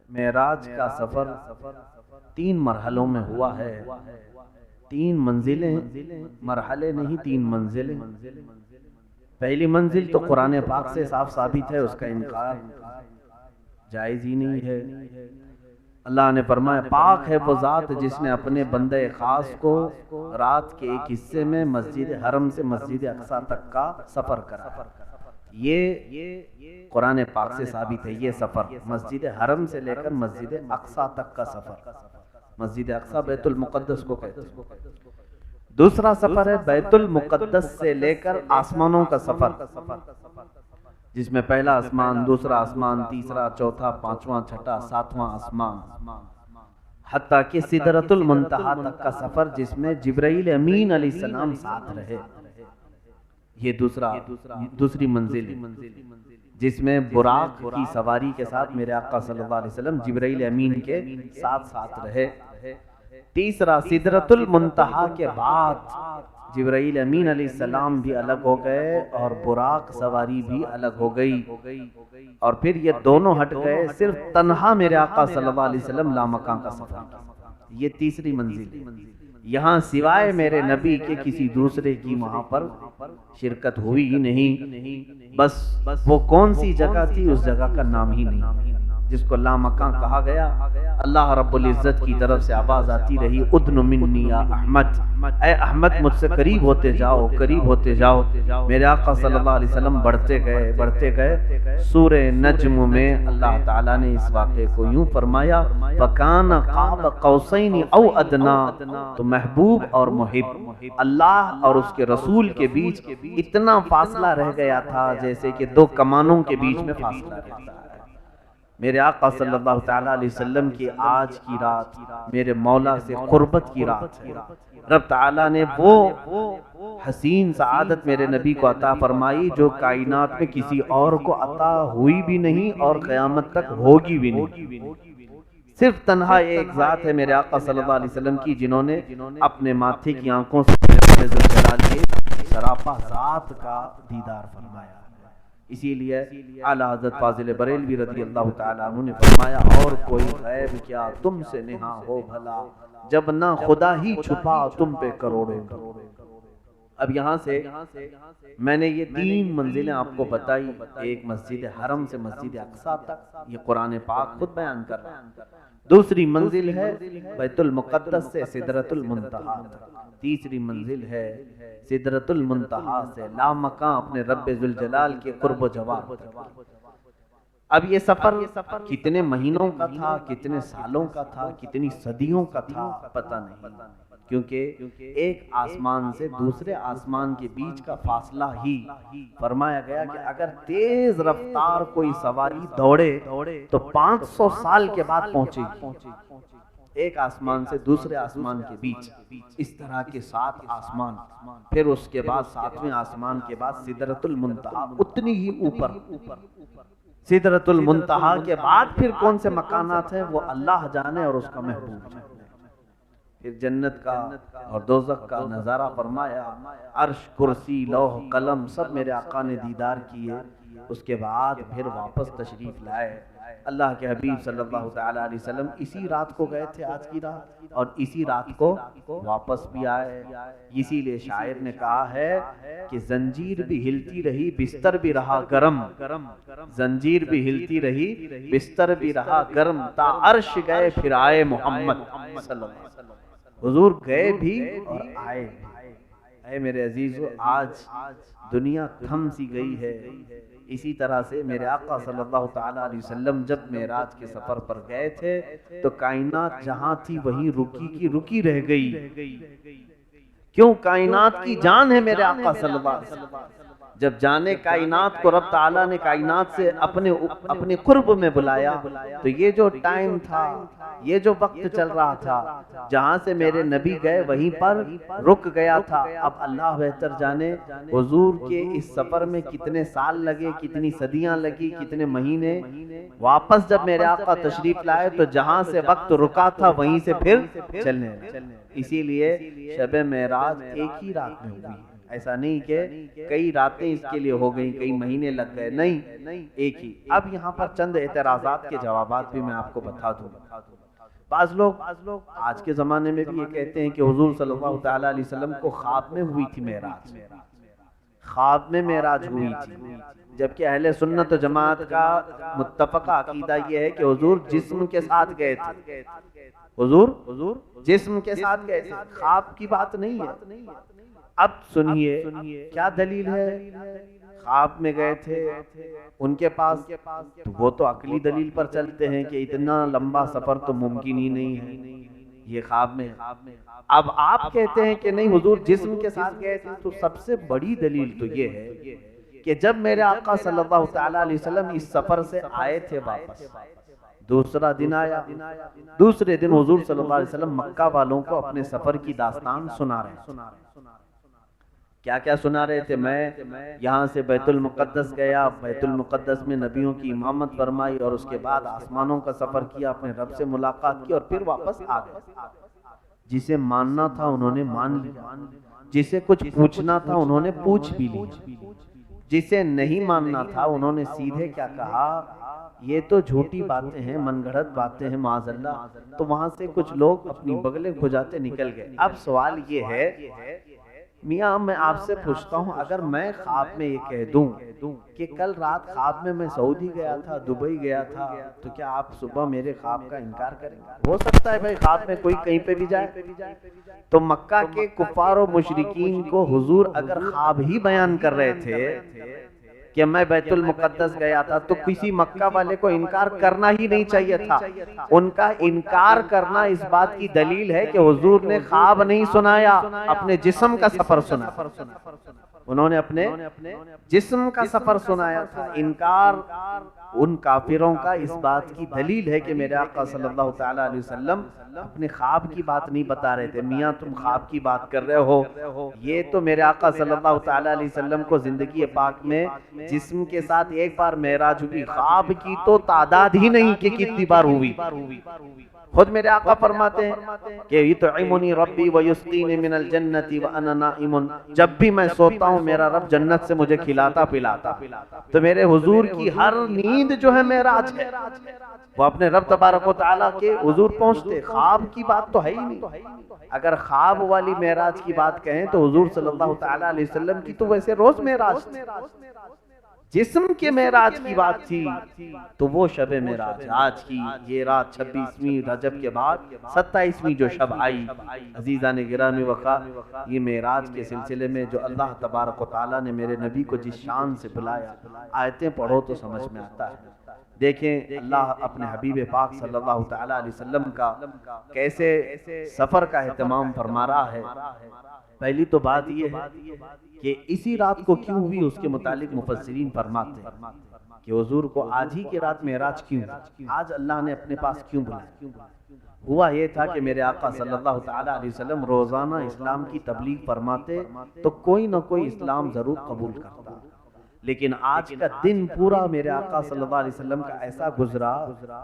معراج کا سفر 3 مرحلوں میں ہوا ہے. 3 منزلیں، مرحلے نہیں 3 منزلیں. پہلی منزل تو قرآن پاک سے صاف ثابت ہے، اس کا انکار جائز ہی نہیں ہے. اللہ نے فرمایا پاک ہے وہ ذات جس نے اپنے بندہ خاص کو رات کے ایک حصے میں مسجد حرم سے مسجد اقصی تک کا سفر کرا. یہ قرآن پاک سے ثابت ہے. یہ سفر مسجد حرم سے لے کر مسجد اقصی تک کا سفر. مسجد اقصی بیت المقدس کو کہتے ہیں. دوسرا سفر ہے بیت المقدس سے لے کر آسمانوں کا سفر، جس میں پہلا آسمان، دوسرا آسمان، تیسرا، چوتھا، پانچواں، چھٹا، ساتواں آسمان، حتیٰ کہ سدرۃ المنتہا تک کا سفر، جس میں جبرائیل امین علیہ السلام ساتھ رہے. یہ دوسری منزل، جس میں براق کی سواری کے ساتھ میرے آقا صلی اللہ علیہ وسلم جبرائیل امین کے ساتھ رہے. تیسرا سدرۃ المنتہا کے بعد جبرائیل امین علیہ السلام بھی الگ ہو گئے اور براق سواری بھی الگ ہو گئی، اور پھر یہ دونوں ہٹ گئے. صرف تنہا میرے آقا صلی اللہ علیہ وسلم لامکان کا سفر. یہ تیسری منزل. یہاں سوائے میرے نبی کے کسی دوسرے کی وہاں پر شرکت ہوئی ہی نہیں. بس وہ کون سی جگہ تھی، اس جگہ کا نام ہی نہیں، جس کو لامکان کہا گیا. اللہ رب العزت کی طرف سے آواز آتی رہی، ادن منی یا احمد، اے احمد مجھ سے قریب ہوتے جاؤ، قریب ہوتے جاؤ. میرے آقا صلی اللہ علیہ وسلم بڑھتے گئے. سورہ نجم میں اللہ تعالیٰ نے اس واقعے کو یوں فرمایا، فَكَانَ قَابَ قَوْسَيْنِ أَوْ أَدْنَىٰ. تو محبوب اور محب، اللہ اور اس کے رسول کے بیچ اتنا فاصلہ رہ گیا تھا جیسے کہ 2 کمانوں کے بیچ میں فاصلہ رہتا ہے. میرے آقا صلی اللہ تعالیٰ علیہ وسلم کی آج کی رات میرے مولا سے قربت کی رات ہے. رب تعالیٰ نے وہ حسین سعادت میرے نبی کو عطا فرمائی جو کائنات میں کسی اور کو عطا ہوئی بھی نہیں اور قیامت تک ہوگی بھی نہیں. صرف تنہا ایک ذات ہے میرے آقا صلی اللہ علیہ وسلم کی، جنہوں نے اپنے ماتھے کی آنکھوں سے رب ذوالجلال کے سراپا ذات کا دیدار فرمایا. اسی لیے اعلیٰ حضرت فاضل بریلوی رضی اللہ تعالیٰ عنہ نے فرمایا، اور کوئی غیب کیا تم سے نہاں ہو بھلا، جب نہ خدا ہی چھپا تم پہ کروڑوں. اب یہاں سے میں نے یہ 3 منزلیں آپ کو بتائی. ایک مسجد حرم سے مسجد اقصی تک، یہ قرآن پاک خود بیان کر رہا ہے. دوسری منزل ہے بیت المقدس سے سدرۃ المنتہا تک. تیسری منزل ہے سدرۃ المنتہا سے لامکان اپنے رب ذوالجلال کے قرب و جوار تک. اب یہ سفر کتنے مہینوں کا تھا، کتنے سالوں کا تھا، کتنی صدیوں کا تھا، پتہ نہیں. کیونکہ ایک آسمان سے دوسرے آسمان کے بیچ کا فاصلہ ہی فرمایا گیا کہ اگر تیز رفتار کوئی سواری دوڑے تو 500 سال کے بعد پہنچے گی. ایک آسمان سے دوسرے آسمان کے بیچ اس طرح کے 7 آسمان، پھر اس کے بعد 7ویں آسمان کے بعد سدرۃ المنتہا اتنی ہی اوپر. سدرۃ المنتہا کے بعد پھر کون سے مکانات ہیں وہ اللہ جانے اور اس کا محبوب جانے. پھر جنت کا اور دوزخ کا نظارہ فرمایا. عرش، کرسی، لوح، قلم سب میرے آقا نے دیدار کیے. اس کے بعد پھر واپس تشریف لائے. اللہ کے حبیب صلی اللہ تعالیٰ علیہ وسلم اسی رات کو گئے تھے، آج کی رات، اور اسی رات کو واپس بھی آئے. اسی لیے شاعر نے کہا ہے کہ زنجیر بھی ہلتی رہی بستر بھی رہا گرم. زنجیر بھی ہلتی رہی بستر بھی رہا گرم، تا عرش گئے پھر آئے محمد صلی اللہ علیہ وسلم. حضور گئے بھی اور آئے بھی. اے میرے عزیزو، آج دنیا تھم سی گئی ہے. اسی طرح سے میرے آقا صلی اللہ تعالیٰ علیہ وسلم جب معراج کے سفر پر گئے تھے تو کائنات جہاں تھی وہیں رکی کی رکی رہ گئی. کیوں؟ کائنات کی جان ہے میرے آقا صلی اللہ علیہ وسلم. جب جانے کائنات کو رب تعالیٰ نے کائنات سے اپنے قرب میں بلایا تو یہ جو ٹائم تھا، یہ جو وقت چل رہا تھا، جہاں سے میرے نبی گئے وہیں پر رک گیا تھا. اب اللہ بہتر جانے حضور کے اس سفر میں کتنے سال لگے، کتنی صدیاں لگی، کتنے مہینے. واپس جب میرے آقا تشریف لائے تو جہاں سے وقت رکا تھا وہیں سے پھر چلنے. اسی لیے شب معراج ایک ہی رات میں ہوئی. ایسا نہیں کہ کئی راتیں اس کے لیے ہو گئی، کئی مہینے لگ گئے، نہیں، ایک ہی۔ اب یہاں پر چند اعتراضات کے جوابات بھی میں آپ کو بتا دوں۔ بعض لوگ آج کے زمانے میں بھی یہ کہتے ہیں کہ حضور صلی اللہ تعالی علیہ وسلم کو خواب میں ہوئی تھی معراج، خواب میں معراج ہوئی تھی، جبکہ اہل سنت و جماعت کا متفقہ عقیدہ یہ ہے کہ حضور جسم کے ساتھ گئے تھے، حضور جسم کے ساتھ گئے تھے، خواب کی بات نہیں ہے۔ اب سنیے کیا دلیل ہے، خواب میں گئے تھے ان کے پاس، تو وہ تو عقلی دلیل پر چلتے ہیں کہ اتنا لمبا سفر تو ممکن ہی نہیں ہے، یہ خواب میں۔ اب آپ کہتے ہیں کہ نہیں حضور جسم کے ساتھ گئے تھے، تو سب سے بڑی دلیل تو یہ ہے کہ جب میرے آقا صلی اللہ تعالی علیہ وسلم اس سفر سے آئے تھے واپس، دوسرا دن آیا، دوسرے دن حضور صلی اللہ علیہ وسلم مکہ والوں کو اپنے سفر کی داستان سنا رہے تھے۔ کیا کیا سنا رہے تھے؟ میں یہاں سے بیت المقدس گیا، بیت المقدس میں نبیوں کی امامت فرمائی، اور اس کے بعد آسمانوں کا سفر کیا، اپنے رب سے ملاقات کی، اور پھر واپس آ گئے۔ جسے ماننا تھا انہوں نے مان لیا، جسے کچھ پوچھنا تھا انہوں نے پوچھ بھی لیا، جسے نہیں ماننا تھا انہوں نے سیدھے کیا کہا، یہ تو جھوٹی باتیں ہیں، من گھڑت باتیں ہیں معاذ اللہ۔ تو وہاں سے کچھ لوگ اپنی بغلیں کھجاتے نکل گئے۔ اب سوال یہ ہے میاں میں آپ سے پوچھتا ہوں، اگر میں خواب میں یہ کہہ دوں کہ کل رات خواب میں سعودی گیا تھا، دبئی گیا تھا، تو کیا آپ صبح میرے خواب کا انکار کریں گے؟ ہو سکتا ہے بھائی خواب میں کوئی کہیں پہ بھی جائے۔ تو مکہ کے کفار و مشرکین کو حضور اگر خواب ہی بیان کر رہے تھے کہ میں بیت المقدس گیا تھا، تو کسی مکہ والے کو انکار کرنا ہی نہیں چاہیے تھا۔ ان کا انکار کرنا اس بات کی دلیل ہے کہ حضور نے خواب نہیں سنایا، اپنے جسم کا سفر سنا، انہوں نے اپنے جسم کا سفر سنایا تھا۔ انکار ان کافروں کا اس بات کی دلیل ہے کہ میرے آقا صلی اللہ تعالی علیہ وسلم اپنے خواب کی بات نہیں بتا رہے تھے۔ میاں تم خواب کی بات کر رہے ہو، یہ تو میرے آقا صلی اللہ تعالی علیہ وسلم کو زندگی پاک میں جسم کے ساتھ ایک بار معراج ہوئی، خواب کی تو تعداد ہی نہیں کہ کتنی بار ہوئی۔ خود میرے آقا فرماتے ہیں کہ یطعمنی ربی ویسقینی من الجنت وانا نائم، جب بھی میں سوتا ہوں میرا رب جنت سے مجھے کھلاتا پلاتا۔ تو میرے حضور کی ہر نیند جو ہے معراج ہے، وہ اپنے رب تبارک و تعالیٰ کے حضور پہنچتے۔ خواب کی بات تو ہے ہی نہیں۔ اگر خواب والی معراج کی بات کہیں تو حضور صلی اللہ تعالی علیہ وسلم کی تو ویسے روز معراج تھی۔ جسم کے معراج کی بات تھی تو وہ شب معراج آج کی یہ رات 26ویں رجب کے بعد 27ویں جو شب آئی، عزیزان گرامی وقار، یہ معراج کے سلسلے میں جو اللہ تبارک و تعالیٰ نے میرے نبی کو جس شان سے بلایا، آیتیں پڑھو تو سمجھ میں آتا ہے۔ دیکھیں اللہ اپنے حبیب پاک صلی اللہ تعالی علیہ وسلم کا کیسے سفر کا اہتمام فرما رہا ہے۔ پہلی تو بات یہ ہے کہ اسی رات کو کیوں ہوئی، اس کے متعلق مفسرین فرماتے ہیں کہ حضور کو آج ہی کی رات معراج کیوں، آج اللہ نے اپنے پاس کیوں بلایا۔ ہوا یہ تھا کہ میرے آقا صلی اللہ تعالی علیہ وسلم روزانہ اسلام کی تبلیغ فرماتے تو کوئی نہ کوئی اسلام ضرور قبول کرتا، لیکن آج کا دن پورا میرے آقا صلی اللہ علیہ وسلم کا ایسا گزرا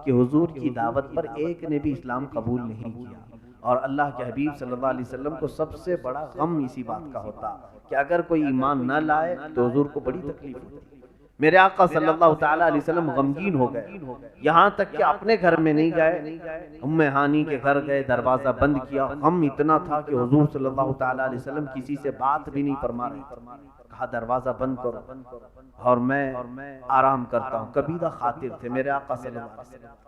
کہ حضور کی دعوت پر ایک نے بھی اسلام قبول نہیں کیا۔ اور اللہ کے حبیب صلی اللہ علیہ وسلم کو سب سے بڑا غم اسی بات کا ہوتا کہ اگر کوئی ایمان نہ لائے تو حضور کو بڑی تکلیف ہوتی۔ میرے آقا صلی اللہ تعالی علیہ وسلم غمگین ہو گئے، یہاں تک کہ اپنے گھر میں نہیں گئے، ام ہانی کے گھر گئے، دروازہ بند کیا۔ غم اتنا تھا کہ حضور صلی اللہ تعالی علیہ وسلم کسی سے بات بھی نہیں فرما رہے، کہا دروازہ بند کرو اور میں آرام کرتا ہوں۔ کبیدہ خاطر تھے میرے آقا صلی اللہ علیہ وسلم۔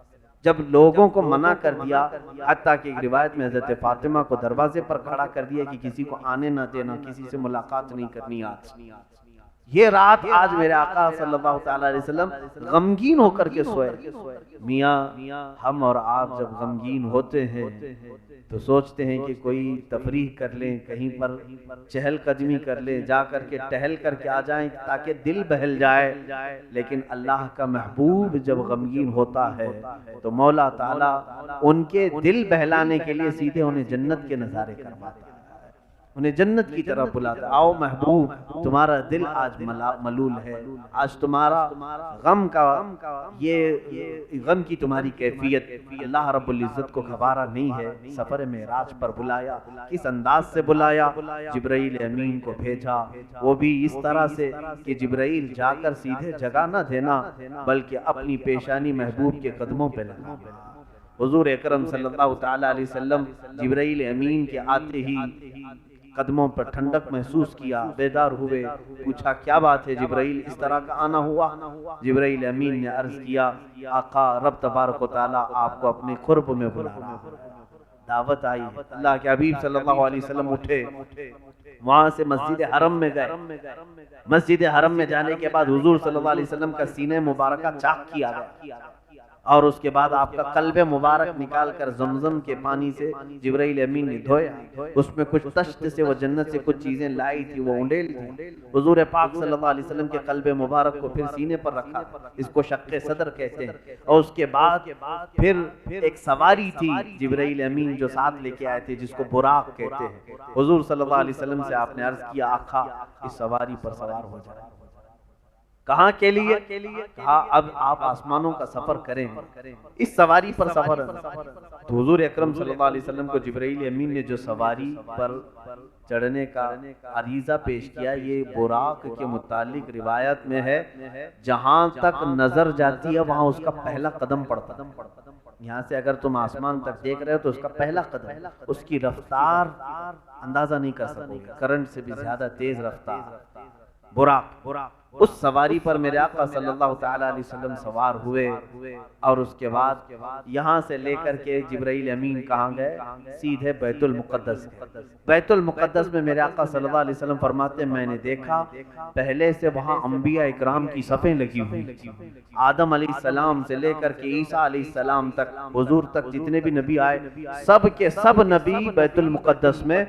جب لوگوں کو منع کر دیا، حتیٰ کہ ایک روایت میں حضرت فاطمہ کو دروازے پر کھڑا کر دیا کہ کسی کو آنے نہ دینا، کسی سے ملاقات نہیں کرنی آج۔ یہ رات آج میرے آقا صلی اللہ تعالی علیہ وسلم غمگین ہو کر کے سوئے۔ میاں ہم اور آپ جب غمگین ہوتے ہیں تو سوچتے ہیں کہ کوئی تفریح کر لیں، کہیں پر چہل قدمی کر لیں، جا کر کے ٹہل کر کے آ جائیں تاکہ دل بہل جائے۔ لیکن اللہ کا محبوب جب غمگین ہوتا ہے تو مولا تعالیٰ ان کے دل بہلانے کے لیے سیدھے انہیں جنت کے نظارے کرواتا ہے۔ انہیں جنت کی طرف بلاتا، آؤ محبوب تمہارا دل آج ملول ہے، آج تمہارا غم کا یہ غم کی تمہاری کیفیت اللہ رب العزت کو گوارا نہیں ہے۔ سفر معراج پر بلایا، کس انداز سے بلایا؟ جبرائیل امین کو بھیجا، وہ بھی اس طرح سے کہ جبرائیل جا کر سیدھے جگہ نہ دینا بلکہ اپنی پیشانی محبوب کے قدموں پہ لگا۔ حضور اکرم صلی اللہ تعالی علیہ وسلم جبرائیل امین کے آتے ہی قدموں پر ٹھنڈک محسوس کیا، بیدار ہوئے، پوچھا کیا بات ہے جبرائیل، اس طرح کا آنا ہوا؟ جبرائیل امین نے عرض کیا آقا رب تبارک و تعالی آپ کو اپنے قرب میں بلا رہا ہے، دعوت آئی ہے۔ اللہ کے حبیب صلی اللہ علیہ وسلم اٹھے، وہاں سے مسجد حرم میں گئے۔ مسجد حرم میں جانے کے بعد حضور صلی اللہ علیہ وسلم کا سینہ مبارکہ چاک کیا گیا، اور اس کے بعد آپ کا قلب مبارک نکال کر زمزم کے پانی سے جبرائیل امین نے دھویا، اس میں کچھ تشت سے وہ جنت سے کچھ چیزیں لائی تھی، وہ انڈیل تھی۔ حضور پاک صلی اللہ علیہ وسلم کے قلب مبارک کو پھر سینے پر رکھا، اس کو شق صدر کہتے ہیں، اور اس کے بعد پھر ایک سواری تھی جبرائیل امین جو ساتھ لے کے آئے تھے جس کو براق کہتے ہیں۔ حضور صلی اللہ علیہ وسلم سے آپ نے عرض کیا آقا اس سواری پر سوار ہو جائے۔ کہاں کے لیے؟ کہا اب آپ آسمانوں کا سفر کریں، اس سواری پر سفر۔ تو حضور اکرم صلی اللہ علیہ وسلم کو جبرائیل امین نے جو سواری پر چڑھنے کا عریضہ پیش کیا، یہ براق کے متعلق روایت میں ہے جہاں تک نظر جاتی ہے وہاں اس کا پہلا قدم پڑتا ہے۔ یہاں سے اگر تم آسمان تک دیکھ رہے ہو تو اس کا پہلا قدم، اس کی رفتار اندازہ نہیں کر سکو، کرنٹ سے بھی زیادہ تیز رفتار براق۔ اس سواری پر میرے آقا صلی اللہ تعالی علیہ وسلم سوار ہوئے، اور اس کے بعد یہاں سے لے کر کے جبرائیل امین کہاں گئے؟ سیدھے بیت المقدس۔ بیت المقدس میں میرے آقا صلی اللہ علیہ وسلم فرماتے ہیں میں نے دیکھا پہلے سے وہاں انبیاء اکرام کی صفیں لگی ہوئی، آدم علیہ السلام سے لے کر کے عیسیٰ علیہ السلام تک، حضور تک جتنے بھی نبی آئے سب کے سب نبی بیت المقدس میں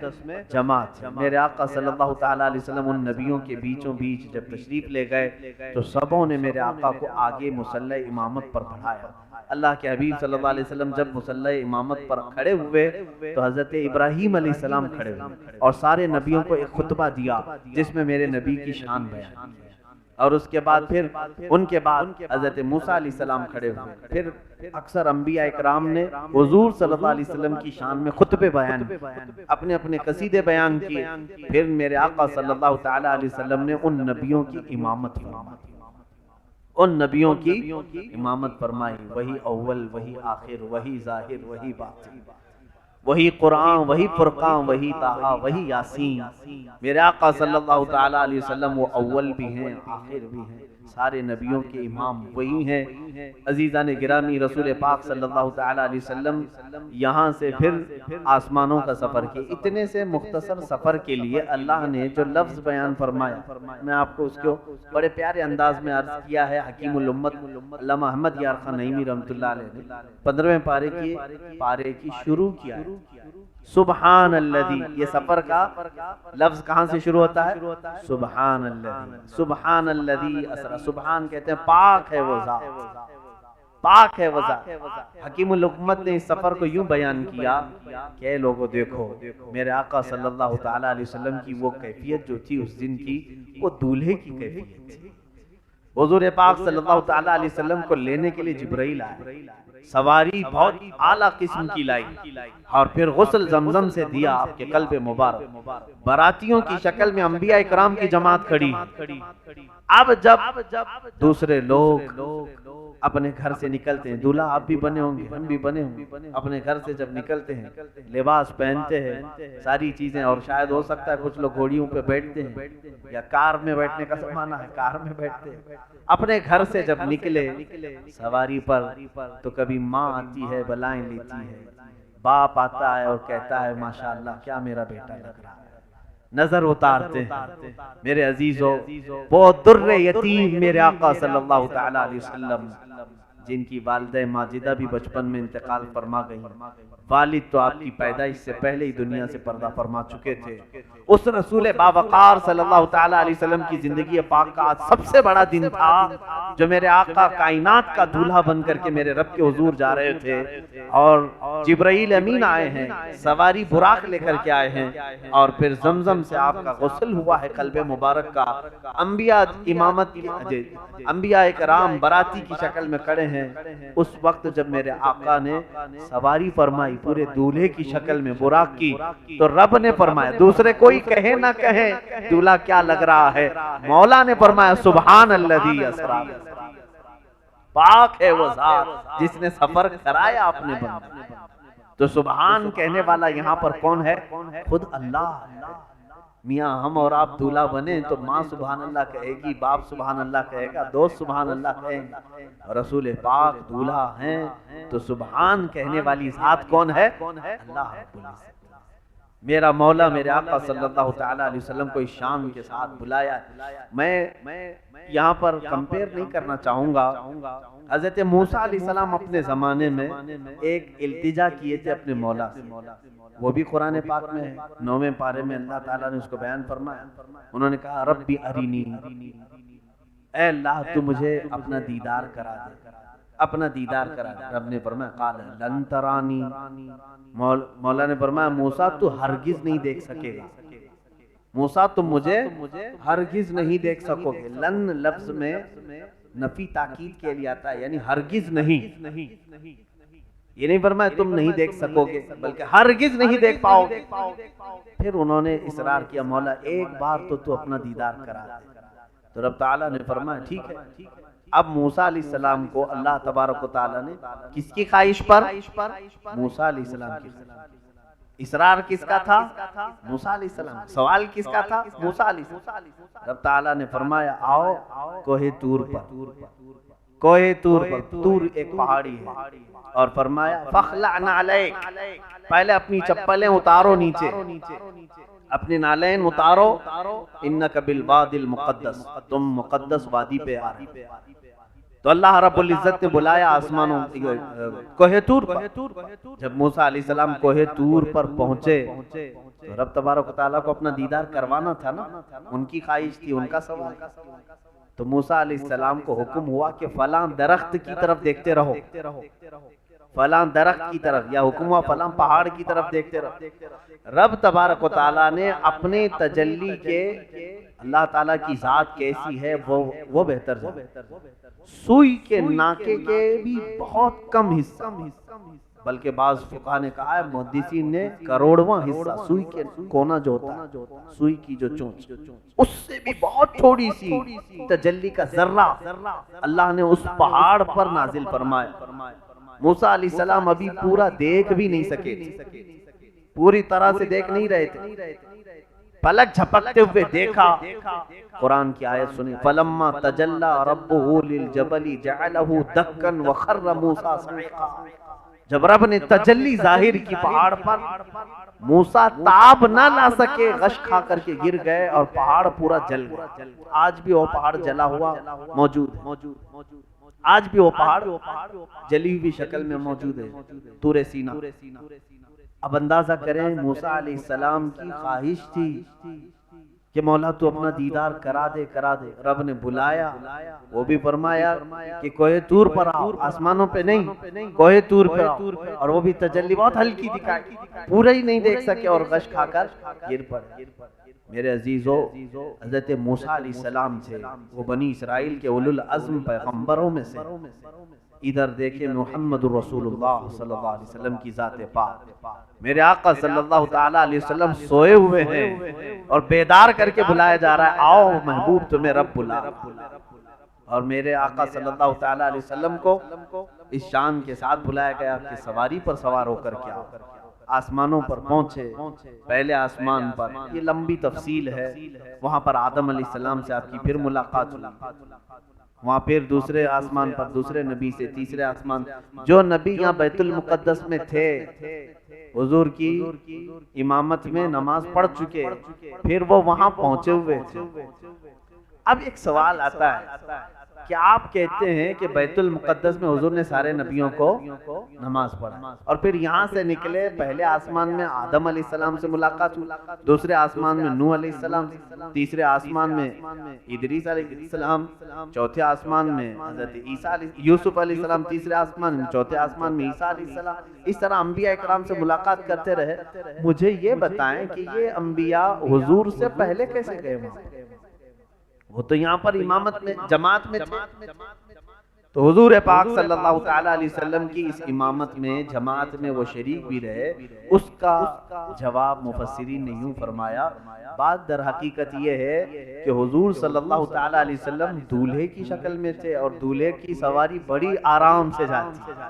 جمع تھے۔ میرے آقا صلی اللہ تعالی علیہ وسلم ان نبیوں کے بیچوں بیچ جب تشریف لے گئے تو سبوں نے میرے آقا کو آگے مصلی امامت پر بٹھایا۔ اللہ کے حبیب صلی اللہ علیہ وسلم جب مصلی امامت پر کھڑے ہوئے تو حضرت ابراہیم علیہ السلام کھڑے ہوئے اور سارے نبیوں کو ایک خطبہ دیا جس میں میرے نبی کی شان بیان کی، اور اس کے بعد پھر ان کے بعد حضرت موسیٰ علیہ السلام کھڑے ہوئے۔ پھر اکثر انبیاء اکرام نے حضور صلی اللہ علیہ وسلم کی شان میں خطبے بیان، اپنے اپنے قصیدے بیان کیے۔ پھر میرے آقا صلی اللہ تعالی علیہ وسلم نے ان نبیوں کی امامت فرمائی، ان نبیوں کی امامت فرمائی، وہی اول وہی آخر وہی ظاہر وہی باطن، وہی قرآن وہی فرقان وہی طٰہٰ وہی یاسین۔ میرے آقا صلی اللہ تعالی علیہ وسلم وہ اول بھی ہیں آخر بھی ہیں، سارے نبیوں کے امام وہی ہیں۔ عزیزان گرامی، رسول پاک صلی اللہ تعالی علیہ وسلم یہاں سے پھر آسمانوں کا سفر کیا۔ اتنے سے مختصر سفر کے لیے اللہ نے جو لفظ بیان فرمایا، میں آپ کو اس کو بڑے پیارے انداز میں عرض کیا ہے۔ حکیم الامت علامہ احمد یار خان نعیمی رحمۃ اللہ علیہ نے 15ویں پارے کی شروع کیا ہے سبحان الذی۔ یہ سفر کا لفظ کہاں سے شروع ہوتا ہے؟ سبحان الذی، سبحان الذی اسرا۔ سبحان کہتے ہیں پاک ہے وہ ذات، پاک ہے وہ ذات۔ حکیم الحکمت نے اس سفر کو یوں بیان کیا کہ اے لوگوں دیکھو میرے آقا صلی اللہ تعالی علیہ وسلم کی وہ کیفیت جو تھی اس دن کی، وہ دولہے کی کیفیت تھی۔ حضور پاک صلی اللہ تعالی علیہ وسلم کو لینے کے لیے جبرائیل آئے، سواری بہت اعلیٰ قسم کی لائی، اور پھر غسل زمزم سے دیا آپ کے قلب مبارک۔ براتیوں کی شکل میں انبیاء اکرام کی جماعت کھڑی۔ اب جب دوسرے لوگ اپنے گھر سے نکلتے ہیں، دولہا آپ بھی بنے ہوں گے، ہم بھی بنے ہوں گے، اپنے گھر سے جب نکلتے ہیں لباس پہنتے ہیں ساری چیزیں، اور شاید ہو سکتا ہے کچھ لوگ گھوڑیوں پہ بیٹھتے ہیں یا کار میں بیٹھنے کا زمانہ ہے کار میں بیٹھتے ہیں۔ اپنے گھر سے جب نکلے سواری پر تو کبھی ماں آتی ہے بلائیں لیتی ہے، باپ آتا ہے اور کہتا ہے ماشاءاللہ کیا میرا بیٹا لگ رہا ہے، نظر اتارتے ہیں۔ میرے عزیزو، وہ در یتیم میرے آقا صلی اللہ تعالی علیہ وسلم جن کی والدہ ماجدہ بھی بچپن میں انتقال فرما گئی، والد تو آپ کی پیدائش سے پہلے ہی دنیا سے پردہ فرما چکے تھے، اس رسول باوقار صلی اللہ تعالی علیہ وسلم کی زندگی پاک کا آج سب سے بڑا دن تھا، جو میرے آقا کائنات کا دولہا بن کر کے میرے رب کے حضور جا رہے تھے، اور جبرائیل امین آئے ہیں، سواری براق لے کر کے آئے ہیں، اور پھر زمزم سے آپ کا غسل ہوا ہے قلب مبارک کا، انبیاء امامت کی، انبیاء کرام براتی کی شکل میں کھڑے ہیں۔ اس وقت جب میرے آقا نے سواری فرمائی پورے دولہے کی شکل میں براق کی، تو رب نے فرمایا، دوسرے کوئی کہے نہ کہے دولہا کیا لگ رہا ہے، مولا نے فرمایا سبحان الذی اسریٰ، پاک ہے وہ ذات جس نے سفر کرایا اپنے بندے۔ تو سبحان کہنے والا یہاں پر کون ہے؟ خود اللہ۔ میاں ہم اور آپ دولہا بنے تو ماں سبحان اللہ کہے گی، باپ سبحان اللہ کہے گا، دوست سبحان اللہ کہیں گا، رسول پاک دولہا ہیں تو سبحان کہنے والی ذات کون ہے؟ اللہ رب العزت۔ میرا مولا میرے آقا صلی اللہ تعالی علیہ وسلم کو اس شان کے ساتھ بلایا۔ میں یہاں پر کمپیر نہیں کرنا چاہوں گا۔ حضرت موسیٰ علیہ السلام اپنے زمانے میں ایک التجا کیے تھے اپنے مولا سے، وہ بھی قرآن پاک میں ہے، 9ویں پارے میں اللہ تعالیٰ نے اس کو بیان فرمایا۔ انہوں نے کہا ربی ارینی، اے اللہ تو مجھے اپنا دیدار کرا دے، اپنا دیدار کرا دے۔ رب نے فرمایا قال لن ترانی، مولا نے فرمایا موسیٰ تو ہرگز نہیں دیکھ سکے گا، موسیٰ تم مجھے ہرگز نہیں دیکھ سکو گے۔ لن لفظ میں نفی تاکید کے لیے آتا ہے، یعنی ہرگز نہیں، یہ نہیں فرمایا تم نہیں دیکھ سکو گے بلکہ ہرگز نہیں دیکھ پاؤ گے۔ پھر انہوں نے اصرار کیا مولا ایک بار تو اپنا دیدار کرا دے، تو رب تعالیٰ نے فرمایا ٹھیک ہے۔ اب موسیٰ علیہ السلام کو اللہ تبارک و تعالیٰ نے کس کی خواہش پر؟ موسیٰ علیہ السلام کی خواہش۔ اصرار کس کا تھا؟ موسیٰ علیہ السلام۔ سوال کس کا تھا؟ موسیٰ علیہ السلام۔ رب تعالیٰ نے فرمایا آؤ کوہ طور پر، کوہ طور پر، طور ایک پہاڑی ہے، اور فرمایا فخلع نعلیک، پہلے اپنی چپلیں اتارو نیچے، اپنی نالین اتارو، انک بالوادی المقدس، تم مقدس وادی پہ آ رہے۔ تو اللہ رب العزت نے بلایا آسمانوں کوہ طور پر۔ جب موسیٰ علیہ السلام کوہ طور پر پہنچے تو رب تبارک و تعالیٰ کو اپنا دیدار کروانا تھا نا، ان کی خواہش تھی، ان کا سوال۔ تو موسیٰ علیہ السلام کو حکم ہوا کہ فلاں درخت کی طرف دیکھتے رہو، فلاں درخت کی طرف، یا حکم ہوا فلاں پہاڑ کی طرف دیکھتے رہو۔ رب تبارک و تعالیٰ نے اپنے تجلی کے، اللہ تعالیٰ کی ذات کیسی ہے وہ بہتر جانے، سوئی کے ناکے کے بھی بہت کم حصہ، بلکہ بعض فقہاء نے کہا ہے محدثین نے کروڑواں حصہ، سوئی کے کونا جو ہوتا ہے، سوئی کی جو چونچ، اس سے بھی بہت تھوڑی سی تجلی کا ذرہ اللہ نے اس پہاڑ پر نازل فرمایا۔ موسیٰ علیہ السلام ابھی پورا دیکھ بھی نہیں سکے تھے، پوری طرح سے دیکھ نہیں رہے تھے، پلک جھپکتے ہوئے دیکھا۔ قرآن کی آیت سنیں، فَلَمَّا تَجَلَّى رَبُّهُ لِلْجَبَلِ جَعَلَهُ دَكًّا وَخَرَّ مُوسَىٰ صَعِقًا، جب رب نے تجلی ظاہر کی پہاڑ پر، موسیٰ تاب نہ لا سکے، غش کھا کر کے گر گئے اور پہاڑ پورا جل گیا۔ آج بھی وہ پہاڑ جلا ہوا موجود ہے، آج بھی وہ پہاڑ جلی ہوئی شکل میں موجود ہے، طور سینا۔ اب اندازہ کریں موسیٰ علیہ السلام کی خواہش تھی کہ مولا تو اپنا دیدار کرا دے، کرا دے۔ رب نے بلایا، وہ بھی فرمایا کہ کوہ طور پر آؤ، آسمانوں پہ نہیں، کوہ طور پر آؤ، اور وہ بھی تجلی بہت ہلکی دکھائی، پورا ہی نہیں دیکھ سکے اور غش کھا کر گر پڑے۔ میرے عزیزو، حضرت موسیٰ علیہ السلام تھے، وہ بنی اسرائیل کے اولو العزم پیغمبروں میں سے۔ ادھر دیکھیں محمد رسول اللہ صلی اللہ علیہ وسلم کی ذات پاک، میرے آقا صلی اللہ تعالیٰ علیہ وسلم سوئے ہوئے ہیں اور بیدار کر کے بلایا جا رہا ہے، آؤ محبوب تمہیں رب بلا۔ اور میرے آقا صلی اللہ تعالیٰ علیہ وسلم کو اس شان کے ساتھ بلایا گیا کہ سواری پر سوار ہو کر کے آؤ۔ آسمانوں پر پہنچے، پہلے آسمان پر، یہ لمبی تفصیل ہے، وہاں پر آدم علیہ السلام سے آپ کی پھر ملاقات ہوئی، وہاں پھر دوسرے آسمان پر دوسرے نبی سے، تیسرے آسمان، جو نبی یہاں بیت المقدس میں تھے حضور کی امامت میں نماز پڑھ چکے، پھر وہ وہاں پہنچے ہوئے تھے۔ اب ایک سوال آتا ہے کہ آپ کہتے ہیں کہ بیت المقدس میں حضور نے سارے نبیوں کو نماز پڑھا، اور پھر یہاں سے نکلے پہلے آسمان میں آدم علیہ السلام سے ملاقات ہوئی، دوسرے آسمان میں نوح علیہ السلام، تیسرے آسمان میں ادریس علیہ السلام، چوتھے آسمان میں حضرت یوسف علیہ السلام، تیسرے آسمان میں، چوتھے آسمان میں عیسیٰ علیہ السلام، اس طرح انبیاء اکرام سے ملاقات کرتے رہے۔ مجھے یہ بتائیں کہ یہ انبیاء حضور سے پہلے کیسے گئے وہاں؟ وہ تو یہاں پر امامت میں جماعت میں تھے، تو حضور پاک صلی اللہ تعالی علیہ وسلم کی اس امامت میں جماعت میں وہ شریک بھی رہے۔ اس کا جواب مفسرین نے یوں فرمایا، بات در حقیقت یہ ہے کہ حضور صلی اللہ تعالی علیہ وسلم دولہے کی شکل میں تھے، اور دولہے کی سواری بڑی آرام سے جاتی ہے،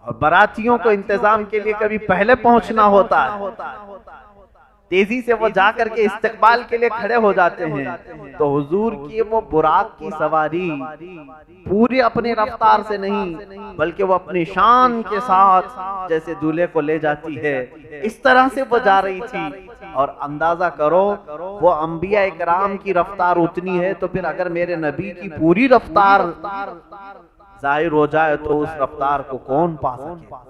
اور براتیوں کو انتظام کے لیے کبھی پہلے پہنچنا ہوتا ہے، تیزی سے وہ جا کر کے استقبال کے لیے کھڑے ہو جاتے ہیں۔ تو حضور کی وہ براق کی سواری پوری اپنی رفتار سے نہیں، بلکہ وہ اپنی شان کے ساتھ جیسے دولہے کو لے جاتی ہے، اس طرح سے وہ جا رہی تھی۔ اور اندازہ کرو وہ انبیاء اکرام کی رفتار اتنی ہے، تو پھر اگر میرے نبی کی پوری رفتار ظاہر ہو جائے تو اس رفتار کو کون پا سکے؟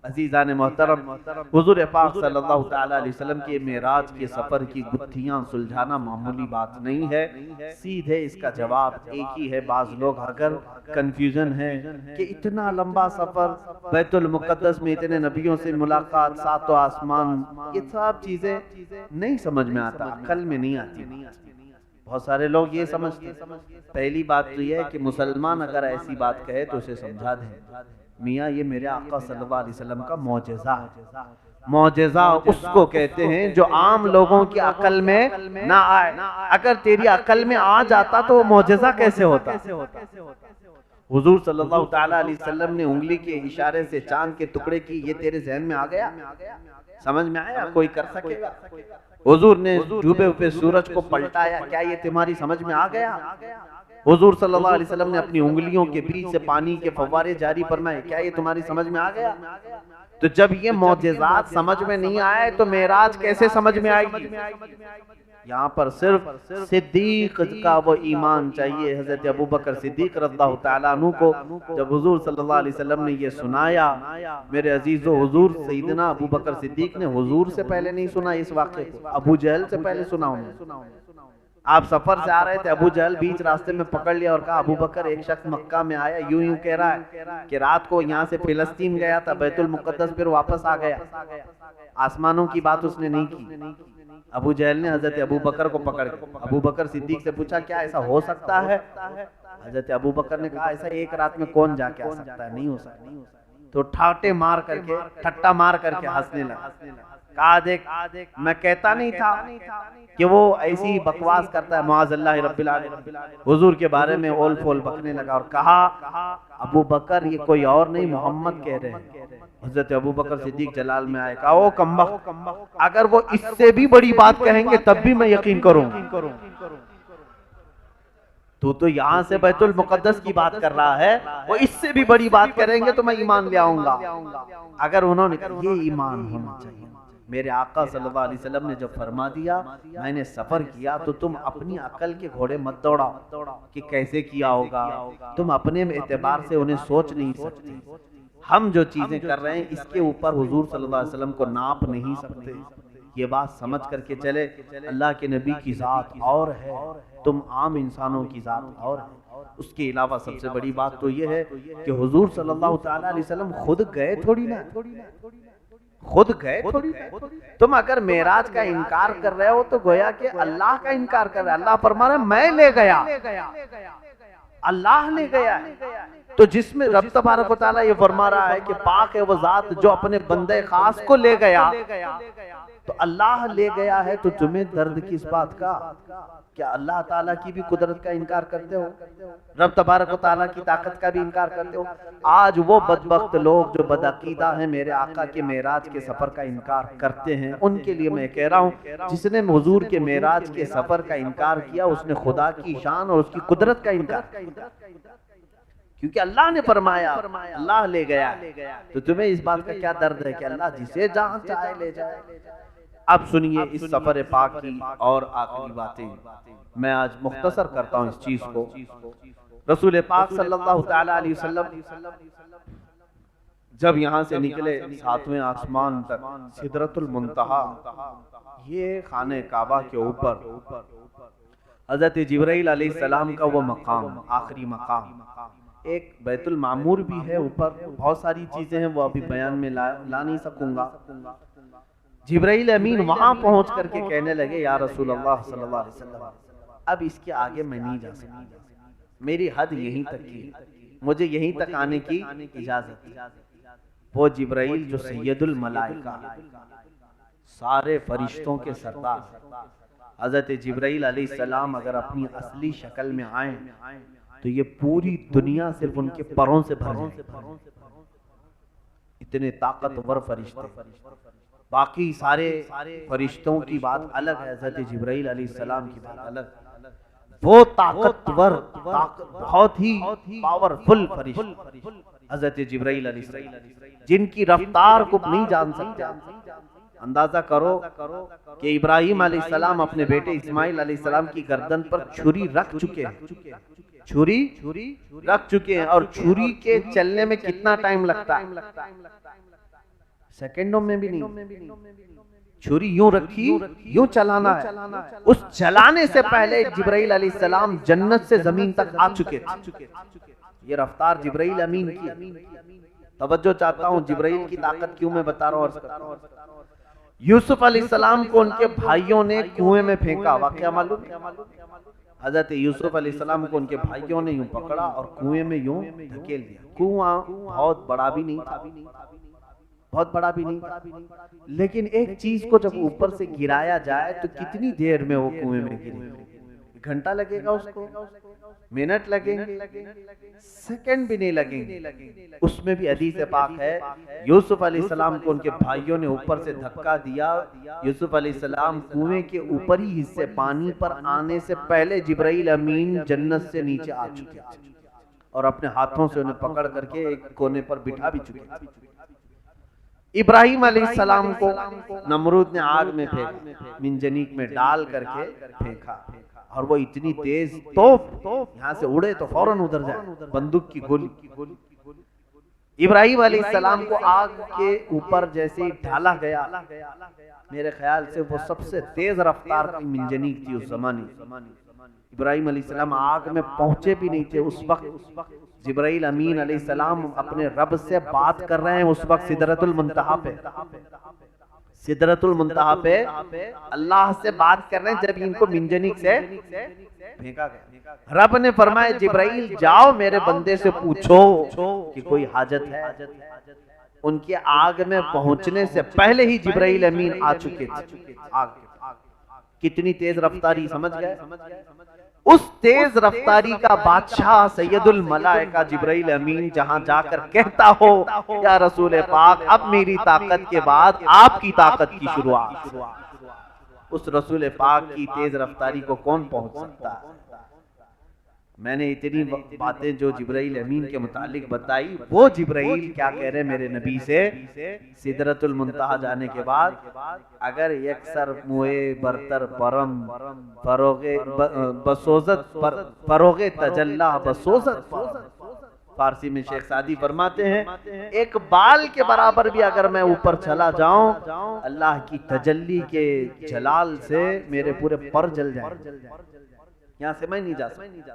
عزیزان محترم، حضور پاک صلی اللہ تعالی علیہ وسلم کے معراج کے سفر کی گتھیاں سلجھانا معمولی بات نہیں ہے، سیدھے اس کا جواب ایک ہی ہے۔ بعض لوگ اگر کنفیوژن ہے کہ اتنا لمبا سفر، بیت المقدس میں اتنے نبیوں سے ملاقات، ساتوں آسمان، یہ سب چیزیں نہیں سمجھ میں آتا، عقل میں نہیں آتی۔ بہت سارے لوگ یہ سمجھتے ہیں، پہلی بات تو یہ ہے کہ مسلمان اگر ایسی بات کہے تو اسے سمجھا دیں، میاں یہ میرے آقا صلی اللہ علیہ وسلم کا معجزہ ہے۔ معجزہ اس کو کہتے ہیں جو عام لوگوں کی عقل میں نہ آئے، اگر تیری عقل میں آ جاتا تو وہ معجزہ کیسے ہوتا؟ حضور صلی اللہ تعالی علیہ وسلم نے انگلی کے اشارے سے چاند کے ٹکڑے کی، یہ تیرے ذہن میں آ گیا؟ سمجھ میں آیا؟ کوئی کر سکے گا؟ حضور نے ڈوبے ہوئے سورج کو پلٹایا، کیا یہ تمہاری سمجھ میں آ گیا؟ حضور صلی اللہ علیہ وسلم نے اپنی انگلیوں کے بیچ سے پانی کے فوارے جاری فرمائے، کیا یہ تمہاری سمجھ میں آ گیا؟ تو جب یہ معجزات سمجھ میں نہیں آئے تو معراج کیسے سمجھ میں آئے گی؟ یہاں پر صرف صدیق کا وہ ایمان چاہیے۔ حضرت ابوبکر صدیق رضی اللہ تعالیٰ عنہ کو جب حضور صلی اللہ علیہ وسلم نے یہ سنایا، میرے عزیزو، حضور سیدنا ابوبکر صدیق نے حضور سے پہلے نہیں سنا اس واقعے کو، ابو جہل سے پہلے سنا انہوں۔ آپ سفر سے آ رہے تھے، ابو جہل بیچ راستے میں پکڑ لیا اور کہا، ابو بکر ایک شخص مکہ میں آیا، یوں کہہ رہا ہے کہ رات کو یہاں سے فلسطین گیا تھا، بیت المقدس پھر واپس آ گیا۔ آسمانوں کی بات اس نے نہیں کی۔ ابو جہل نے حضرت ابو بکر کو پکڑ کے ابو بکر صدیق سے پوچھا، کیا ایسا ہو سکتا ہے؟ حضرت ابو بکر نے کہا، ایسا ایک رات میں کون جا کے آ سکتا ہے؟ نہیں ہو سکتا۔ تو ٹھاٹے مار کر کے، ٹھٹا مار کر کے ہنسنے لگا، کہا دیکھ میں کہتا نہیں تھا کہ وہ ایسی ہی بکواس کرتا ہے، معاذ اللہ رب العالمین۔ حضور کے بارے میں اول پھول بکنے لگا اور کہا، ابو بکر یہ کوئی اور نہیں محمد کہہ رہے ہیں۔ حضرت ابو بکر صدیق جلال میں آئے، کہا، او کمبخت، اگر وہ اس سے بھی بڑی بات کہیں گے تب بھی میں یقین کروں۔ تو یہاں سے بیت المقدس کی بات کر رہا ہے، وہ اس سے بھی بڑی بات کریں گے تو میں ایمان لے آؤں گا۔ اگر انہوں نے کہا یہ ایمان ہونا چاہیے۔ میرے آقا صلی اللہ علیہ وسلم نے جب فرما دیا میں نے سفر کیا، تو تم اپنی عقل کے گھوڑے مت دوڑاؤ کہ کیسے کیا ہوگا، تم اپنے اعتبار سے انہیں سوچ نہیں سکتے۔ ہم جو چیزیں کر رہے ہیں اس کے اوپر حضور صلی اللہ علیہ وسلم کو ناپ نہیں سکتے، یہ بات سمجھ کر کے چلے۔ اللہ کے نبی کی ذات اور ہے، تم عام انسانوں کی ذات اور ہے۔ اس کے علاوہ سب سے بڑی بات تو یہ ہے کہ حضور صلی اللہ تعالی علیہ وسلم خود گئے تھوڑی نہ، خود گئے تھوڑی۔ تم اگر معراج کا انکار کر رہے ہو تو گویا کہ اللہ کا انکار کر رہے۔ اللہ فرما رہا ہے میں لے گیا، اللہ لے گیا ہے۔ تو جس میں رب تبارک و تعالیٰ یہ فرما رہا ہے کہ پاک ہے وہ ذات جو اپنے بندے خاص کو لے گیا، تو اللہ لے گیا ہے، تو تمہیں درد کس بات کا؟ کیا اللہ تعالیٰ کی بھی قدرت کا انکار کرتے ہو؟ رب تبارک و تعالیٰ کی طاقت کا بھی انکار کرتے ہو؟ آج وہ بدبخت لوگ جو بدعقیدہ ہیں میرے آقا کے معراج کے سفر کا انکار کرتے ہیں، ان کے لیے میں کہہ رہا ہوں جس نے حضور کے معراج کے سفر کا انکار کیا اس نے خدا کی شان اور اس کی قدرت کا انکار کیا، کیونکہ اللہ نے فرمایا اللہ لے گیا۔ تو تمہیں اس بات کا کیا درد ہے کہ اللہ جسے جہاں چاہے لے جائے؟ اب سنیے اس سفر پاک کی اور آخری باتیں، میں آج مختصر کرتا ہوں اس چیز کو۔ رسول پاک صلی اللہ تعالی علیہ وسلم جب یہاں سے نکلے 7ویں آسمان تک، سدرۃ المنتہا، یہ خانہ کعبہ کے اوپر حضرت جبرائیل علیہ السلام کا وہ مقام، آخری مقام، ایک بیت المعمور بھی ہے اوپر، بہت ساری چیزیں ہیں وہ ابھی بیان میں لا نہیں سکوں گا۔ جبرائیل امین وہاں پہنچ کر کے کہنے لگے یا رسول اللہ صلی اللہ علیہ وسلم اب اس کے آگے میں نہیں جا سکتا، میری حد یہیں تک کی، مجھے یہیں تک آنے کی اجازت ہے۔ وہ جبرائیل جو سید الملائکہ، سارے فرشتوں کے سردار، حضرت جبرائیل علیہ السلام اگر اپنی اصلی شکل میں آئیں تو یہ پوری دنیا صرف ان کے پروں سے بھر جائے، اتنے طاقتور فرشتے۔ باقی سارے فرشتوں کی بات الگ ہے، حضرت جبرائیل علیہ السلام کی بات الگ، وہ طاقتور، بہت ہی پاورفل فرشتے حضرت جبرائیل علیہ السلام، جن کی رفتار کو نہیں جان سکتے۔ اندازہ کرو کہ ابراہیم علیہ السلام اپنے بیٹے اسماعیل علیہ السلام کی گردن پر چھری رکھ چکے ہیں، چھری رکھ چکے ہیں، اور چھری کے چلنے میں کتنا ٹائم لگتا ہے؟ سیکنڈوں میں بھی نہیں۔ چھری یوں رکھی، یوں چلانا ہے۔ اس چلانے سے پہلے جبرائیل علیہ السلام جنت سے زمین تک آ چکے تھے۔ یہ رفتار جبرائیل امین کی۔ توجہ چاہتا ہوں، جبرائیل کی طاقت کیوں میں بتا رہا ہوں۔ یوسف علیہ السلام کو ان کے بھائیوں نے کنویں میں پھینکا، واقعہ معلوم ہے؟ حضرت یوسف علیہ السلام کو ان کے بھائیوں نے یوں پکڑا اور کنویں میں یوں دھکیل دیا۔ کنواں بہت بڑا بھی نہیں تھا، بہت بڑا بھی نہیں تھا، لیکن ایک چیز کو جب اوپر سے گرایا جائے تو کتنی دیر میں وہ کنویں میں گرے؟ گھنٹہ لگے گا اس کو؟ منٹ لگیں گے؟ سیکنڈ بھی نہیں لگیں گے۔ اس میں بھی حدیث پاک ہے، یوسف علیہ السلام کو ان کے بھائیوں نے اوپر سے دھکا دیا، یوسف علیہ السلام کنویں کے اوپری حصے پانی پر آنے سے پہلے جبرائیل امین جنت سے نیچے آ چکے تھے اور اپنے ہاتھوں سے انہیں پکڑ کر کے ایک کونے پر بٹھا بھی چکے تھے۔ ابراہیم علیہ السلام کو نمرود نے آگ میں پھینکا، منجنیق میں ڈال کر کے پھینکا، اور وہ اتنی تیز توپ یہاں سے اڑے تو فوراً ادھر جائے، بندوق کی گولی۔ ابراہیم علیہ السلام کو آگ کے اوپر جیسے ہی ڈالا گیا، میرے خیال سے وہ سب سے تیز رفتار کی منجنیق تھی اس زمانے۔ ابراہیم علیہ السلام آگ میں پہنچے بھی نہیں تھے اس وقت، جبرائیل امین علیہ السلام اپنے رب سے بات کر رہے ہیں اس وقت سدرۃ المنتہا پہ، سدرۃ المنتہا پہ اللہ سے بات کر رہے ہیں جب ان کو منجنیق سے پھینکا گیا۔ رب نے فرمایا جبرائیل جاؤ میرے بندے سے پوچھو کہ کوئی حاجت ہے۔ ان کے آگ میں پہنچنے سے پہلے ہی جبرائیل امین آ چکے تھے آگ۔ کتنی تیز رفتاری، سمجھ گئے؟ اس تیز رفتاری کا بادشاہ سید الملائکہ جبرائیل امین جہاں جا کر کہتا ہو یا رسول پاک اب میری طاقت کے بعد آپ کی طاقت کی شروعات، اس رسول پاک کی تیز رفتاری کو کون پہنچ سکتا ہے؟ میں نے اتنی باتیں جو جبرائیل امین کے متعلق بتائی، وہ جبرائیل کیا کہہ رہے میرے نبی سے سدرۃ المنتہا جانے کے بعد، اگر یکسر موئے برتر پرم فروغ بسوزت فروغ تجلا بسوزت، فارسی میں شیخ سعدی فرماتے ہیں ایک بال کے برابر بھی اگر میں اوپر چلا جاؤں اللہ کی تجلی کے جلال سے میرے پورے پر جل جائیں، یہاں سے میں نہیں جا سکتا۔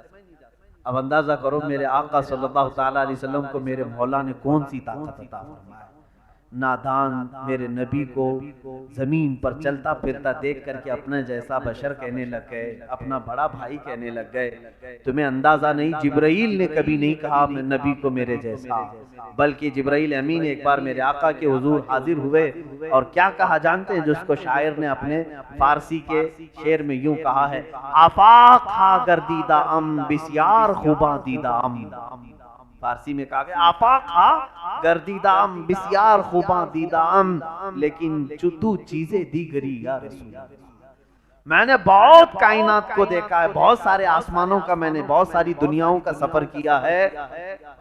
اب اندازہ کرو میرے آقا صلی اللہ تعالی علیہ وسلم کو میرے مولا نے کون سی طاقت عطا فرمایا۔ نادان میرے نبی کو زمین پر چلتا پھرتا دیکھ کر کے اپنے جیسا بشر کہنے لگ گئے، اپنا بڑا بھائی کہنے لگ گئے۔ تمہیں اندازہ نہیں جبرائیل نے کبھی نہیں کہا میں نبی کو میرے جیسا، بلکہ جبرائیل امین ایک بار میرے آقا کے حضور حاضر ہوئے اور کیا کہا جانتے ہیں؟ جس کو شاعر نے اپنے فارسی کے شعر میں یوں کہا ہے، آفاق ہا گردیدہ ام بسیار خوباں دیدہ ام، فارسی میں کہا گیا آفاق ہا گردیدہ ام بسیار خوباں دیدہ ام، لیکن چتو چیزیں دیگری یا رسول اللہ، میں نے بہت کائنات کو دیکھا ہے، بہت سارے آسمانوں کا، میں نے بہت ساری دنیاؤں کا سفر کیا ہے،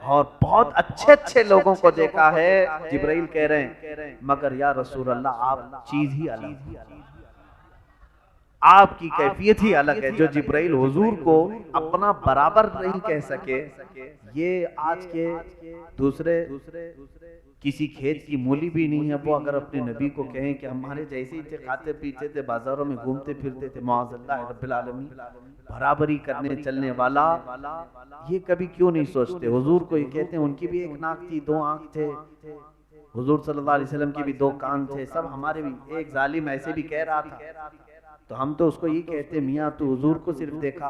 اور بہت اچھے اچھے لوگوں کو دیکھا ہے۔ جبرائیل کہہ رہے ہیں مگر یا رسول اللہ آپ چیز ہی الگ ہے، آپ کی کیفیت ہی الگ ہے۔ جو جبرائیل حضور کو اپنا برابر نہیں کہہ سکے، یہ آج کے دوسرے کسی کھیت کی مولی بھی نہیں ہے، وہ اگر اپنے نبی کو کہیں کہ ہمارے جیسے ہی تھے، کھاتے پیتے تھے، بازاروں میں گھومتے پھرتے تھے، معاذ اللہ رب العالمین، برابری کرنے چلنے والا، یہ کبھی کیوں نہیں سوچتے؟ حضور کو یہ کہتے ہیں ان کی بھی ایک ناک تھی، دو آنکھ تھے، حضور صلی اللہ علیہ وسلم کی بھی دو کان تھے، سب ہمارے بھی۔ ایک ظالم ایسے بھی کہہ رہا تھا، تو ہم تو اس کو یہ کہتے میاں تو حضور کو صرف دیکھا،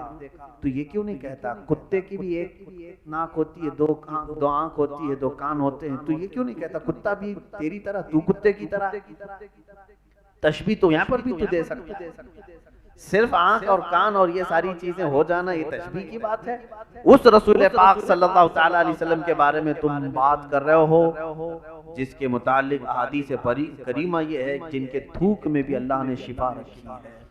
تو یہ کیوں نہیں کہتا کتے کی بھی ایک ناک ہوتی ہے، دو آنکھ ہوتی ہے، دو کان ہوتے ہیں، تو یہ کیوں نہیں کہتا کتا بھی تیری طرح، تو کتے کی طرح؟ تشبیہ تو یہاں پر بھی تو دے سکتا ہے، صرف آنکھ اور کان اور یہ ساری چیزیں ہو جانا یہ تشبیہ کی بات ہے؟ اس رسول پاک صلی اللہ تعالی علیہ وسلم کے بارے میں تم بات کر رہے ہو جس کے متعلق احادیث کریمہ یہ ہے جن کے تھوک میں بھی اللہ نے شفا رکھی ہے،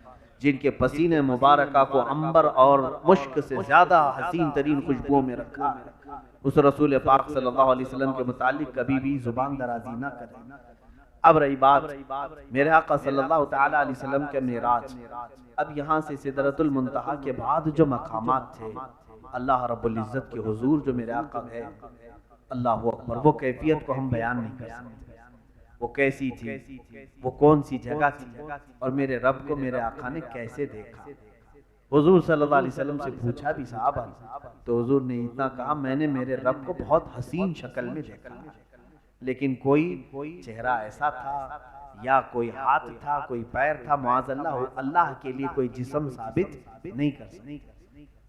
جن کے پسینے مبارکہ کو عنبر اور مشک سے زیادہ حسین ترین خوشبوؤں میں رکھا ہے۔ اس رسول پاک صلی اللہ علیہ وسلم کے متعلق کبھی بھی زبان درازی نہ کریں۔ اب رہی بات میرے آقا صلی اللہ تعالی علیہ وسلم کے معراج، اب یہاں سے سدرۃ المنتہا کے بعد جو مقامات تھے، اللہ رب العزت کے حضور جو میرے آقا گئے، اللہ اکبر، وہ کیفیت کو ہم بیان نہیں کر سکتے، وہ کیسی تھی، وہ کون سی جگہ تھی، اور میرے رب کو میرے آقا نے کیسے دیکھا۔ حضور صلی اللہ علیہ وسلم سے پوچھا بھی صحابہ، تو حضور نے اتنا کہا میں نے میرے رب کو بہت حسین شکل میں دیکھا، لیکن کوئی چہرہ ایسا تھا یا کوئی ہاتھ تھا، کوئی پیر تھا، معاذ اللہ، اللہ کے لیے کوئی جسم ثابت نہیں کر سکتے۔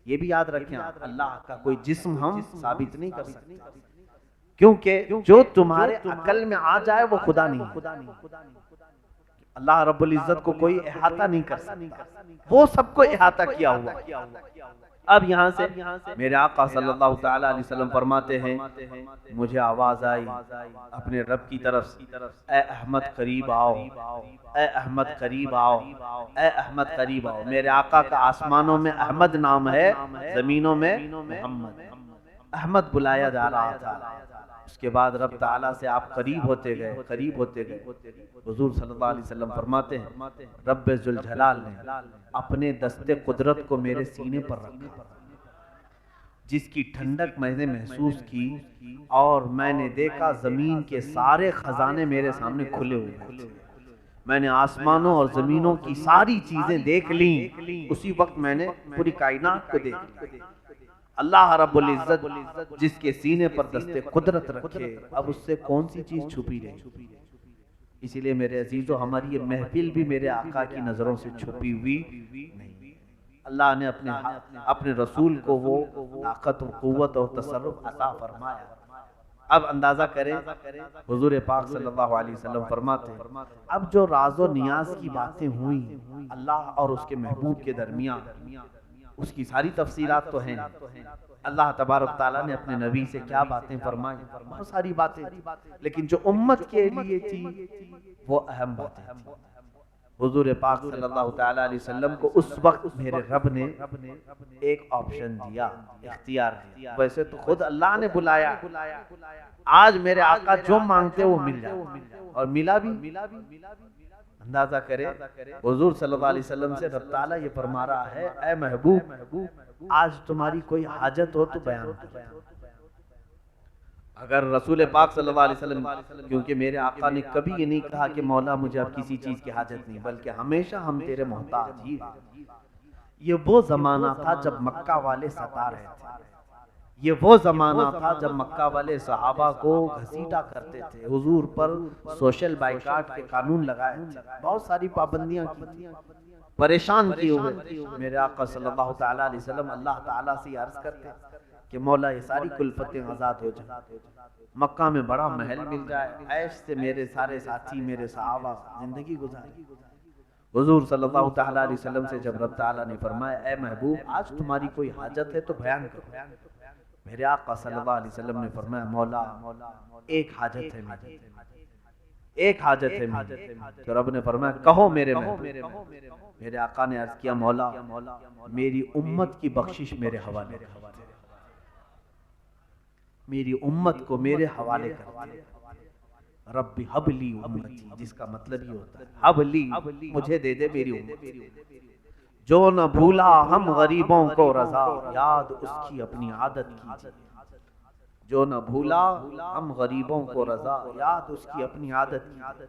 یہ بھی یاد رکھیں، اللہ کا کوئی جسم ہم ثابت نہیں کر سکتے، کیونکہ جو تمہارے عقل میں آ جائے وہ خدا نہیں۔ اللہ رب العزت کو کوئی احاطہ نہیں کر سکتا، وہ سب کو احاطہ کیا ہوا۔ اب یہاں سے میرے آقا صلی اللہ تعالی علیہ وسلم فرماتے ہیں مجھے آواز آئی اپنے رب کی طرف، اے احمد قریب آؤ، اے احمد قریب آؤ، اے احمد قریب آؤ۔ میرے آقا کا آسمانوں میں احمد نام ہے، زمینوں میں محمد، احمد بلایا جا رہا تھا۔ اس کے بعد رب تعالیٰ سے آپ قریب ہوتے گئے، قریب ہوتے گئے۔ حضور صلی اللہ علیہ وسلم فرماتے ہیں رب ذوالجلال نے اپنے دست قدرت کو میرے سینے پر رکھا، جس کی ٹھنڈک میں نے محسوس کی، اور میں نے دیکھا زمین کے سارے خزانے میرے سامنے کھلے ہوئے تھے۔ میں نے آسمانوں اور زمینوں کی ساری چیزیں دیکھ لیں، اسی وقت میں نے پوری کائنات کو دیکھ لیا۔ اللہ رب العزت جس کے سینے پر دست قدرت رکھے، اب اس سے کون سی چیز چھپی رہی؟ اسی لیے میرے عزیزو ہماری یہ محفل بھی میرے آقا کی نظروں سے چھپی ہوئی نہیں۔ اللہ نے اپنے رسول کو وہ طاقت و قوت اور تصرف عطا فرمایا۔ اب اندازہ کریں حضور پاک صلی اللہ علیہ وسلم فرماتے ہیں اب جو راز و نیاز کی باتیں ہوئیں اللہ اور اس کے محبوب کے درمیان، اس کی ساری تفصیلات تو ہیں۔ اللہ تبارک تعالیٰ نے اپنے نبی سے کیا باتیں فرمائیں، بہت ساری باتیں، لیکن جو امت کے لیے تھی وہ اہم باتیں تھیں۔ حضور پاک صلی اللہ تعالیٰ علیہ وسلم کو اس وقت میرے رب نے ایک آپشن دیا، اختیار دیا۔ ویسے تو خود اللہ نے بلایا، آج میرے آقا جو مانگتے وہ مل جاتا، اور ملا بھی۔ اندازہ کرے حضور صلی اللہ علیہ وسلم سے رب تعالیٰ یہ فرما رہا ہے اے محبوب آج تمہاری کوئی حاجت ہو تو بیان کرو۔ اگر رسول پاک صلی اللہ علیہ وسلم، کیونکہ میرے آقا نے کبھی یہ نہیں کہا کہ مولا مجھے اب کسی چیز کی حاجت نہیں، بلکہ ہمیشہ ہم تیرے محتاج ہی ہیں۔ یہ وہ زمانہ تھا جب مکہ والے ستا رہے تھے، یہ وہ زمانہ تھا جب مکہ والے صحابہ کو گھسیٹا کرتے تھے، حضور پر سوشل بائیکاٹ کے قانون لگائے تھے، بہت ساری پابندیاں کی، پریشان کیے ہوئے۔ میرے آقا صلی اللہ تعالیٰ علیہ وسلم اللہ تعالیٰ سے عرض کرتے کہ مولا یہ ساری کلفتیں آزاد ہو جائیں، مکہ میں بڑا محل مل جائے، عیش سے میرے سارے ساتھی میرے صحابہ زندگی گزارے۔ حضور صلی اللہ تعالیٰ علیہ وسلم سے جب رب تعالیٰ نے فرمایا اے محبوب آج تمہاری کوئی حاجت ہے تو بیان کرو، میرے آقا صلی اللہ علیہ وسلم نے فرمایا مولا ایک حاجت ہے میری، ایک حاجت ہے تو رب نے فرمایا کہو میرے محبوب۔ میرے آقا نے عرض کیا مولا میری امت کی بخشش میرے حوالے کر دے، میری امت کو میرے حوالے کر دے۔ رب حب لی امتی، جس کا مطلب یہ ہوتا ہے حب لی، مجھے دے دے میری امت، جو نہ بھولا ہم غریبوں کو رضا، یاد اس کی اپنی عادت کیجیے۔ جو نہ بھولا ہم غریبوں کو رضا، یاد اس کی اپنی عادت کیجیے۔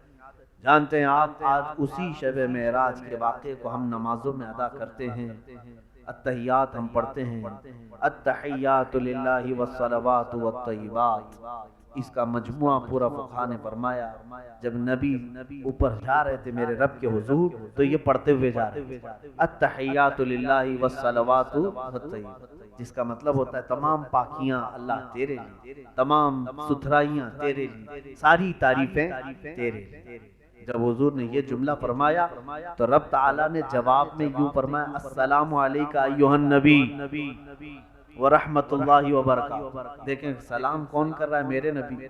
جانتے ہیں آپ آج اسی شب معراج کے واقعے کو ہم نمازوں میں ادا کرتے ہیں، التحیات ہم پڑھتے ہیں، التحیات للہ والصلوات والطیبات، اس کا مجموعہ پورا فقہا نے فرمایا جب نبی اوپر جا رہے تھے میرے رب کے حضور تو یہ پڑھتے ہوئے جا رہے تھے التحیات للہ والصلوات والطیبات، جس کا مطلب ہوتا ہے تمام پاکیاں اللہ تیرے لیے، تمام ستھرائیاں تیرے لیے، ساری تعریفیں تیرے لیے۔ جب حضور نے یہ جملہ فرمایا تو رب تعالیٰ نے جواب میں یوں فرمایا السلام علیکہ ایھا النبی ورحمت اللہ وبرکاتہ۔ دیکھیں سلام کون کر رہا ہے؟ میرے نبی،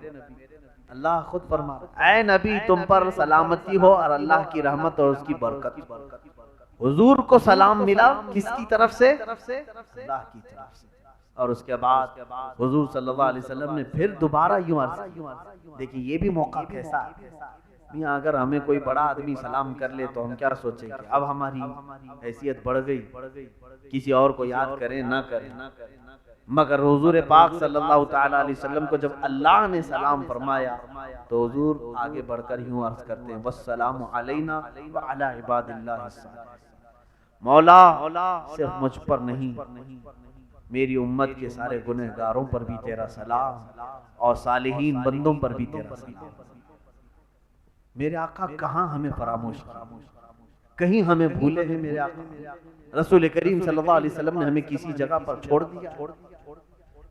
اللہ خود فرما رہا ہے اے نبی تم پر سلامتی ہو اور اللہ کی رحمت اور اس کی برکت۔ حضور کو سلام ملا کس کی طرف سے؟ اللہ کی طرف سے۔ اور اس کے بعد حضور صلی اللہ علیہ وسلم نے پھر دوبارہ یوں عرض کیا، دیکھیں یہ بھی موقع کیسا ہے، میاں اگر ہمیں کوئی بڑا آدمی سلام کر لے تو ہم کیا سوچیں کہ اب ہماری حیثیت بڑھ گئی، کسی اور کو یاد کریں نہ کریں، مگر حضور پاک صلی اللہ تعالی علیہ وسلم کو جب اللہ نے سلام فرمایا تو حضور آگے بڑھ کر یوں عرض کرتے ہیں والسلام علینا وعلی عباد اللہ الصالحین۔ مولا صرف مجھ پر نہیں میری امت کے سارے گنہگاروں پر بھی تیرا سلام اور صالحین بندوں پر بھی تیرا سلام۔ میرے آقا کہاں ہمیں فراموش کیا، کہیں ہمیں بھولے ہیں میرے آقا؟ رسول کریم صلی اللہ علیہ وسلم نے ہمیں کسی جگہ پر چھوڑ دیا؟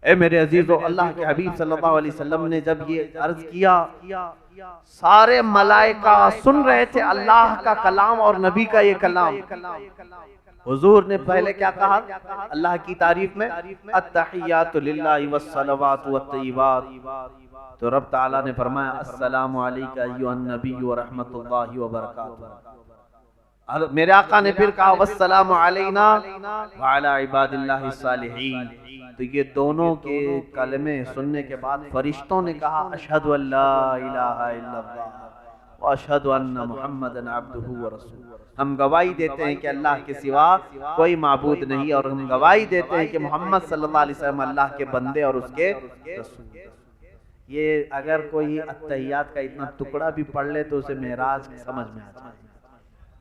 اے میرے عزیزو، اللہ کے حبیب صلی اللہ علیہ وسلم نے جب یہ عرض کیا سارے ملائکہ سن رہے تھے اللہ کا کلام اور نبی کا یہ کلام۔ حضور نے پہلے کیا کہا اللہ کی تعریف میں التحیات للہ والصلوات والطیبات، تو رب تعالیٰ نے فرمایا السلام علیکہ ایھا النبی ورحمت اللہ وبرکاتہ۔ میرے آقا نے پھر کہا والسلام علینا وعلی عباد اللہ الصالحین۔ تو یہ دونوں کے کلمے سننے کے بعد فرشتوں نے کہا اشہد ان لا الہ الا اللہ واشہد ان محمدًا عبدہ ورسولہ، ہم گواہی دیتے ہیں کہ اللہ کے سوا کوئی معبود نہیں، اور ہم گواہی دیتے ہیں کہ محمد صلی اللہ علیہ وسلم اللہ کے بندے اور اس کے رسول۔ یہ اگر کوئی التحیات کا اتنا ٹکڑا بھی پڑھ لے تو اسے معراج سمجھ میں آ جائے،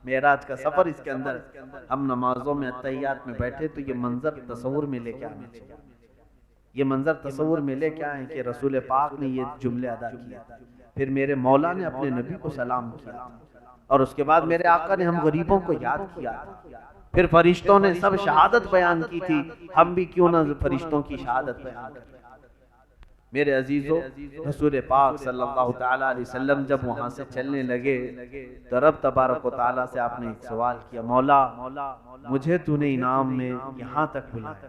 معراج کا سفر اس کے اندر۔ ہم نمازوں میں التحیات میں بیٹھے تو یہ منظر تصور میں لے کے آنا چاہیے، یہ منظر تصور میں لے کے آئیں کہ رسول پاک نے یہ جملے ادا کیا، پھر میرے مولا نے اپنے نبی کو سلام کیا، اور اس کے بعد میرے آقا نے ہم غریبوں کو یاد کیا، پھر فرشتوں نے سب شہادت بیان کی تھی، ہم بھی کیوں نہ فرشتوں کی شہادت بیان کریں۔ میرے عزیزو، رسول پاک صلی اللہ تعالیٰ علیہ وسلم جب وہاں سے چلنے لگے تو رب تبارک و تعالیٰ سے آپ نے ایک سوال کیا مولا مجھے تو نے انعام میں یہاں تک بلایا۔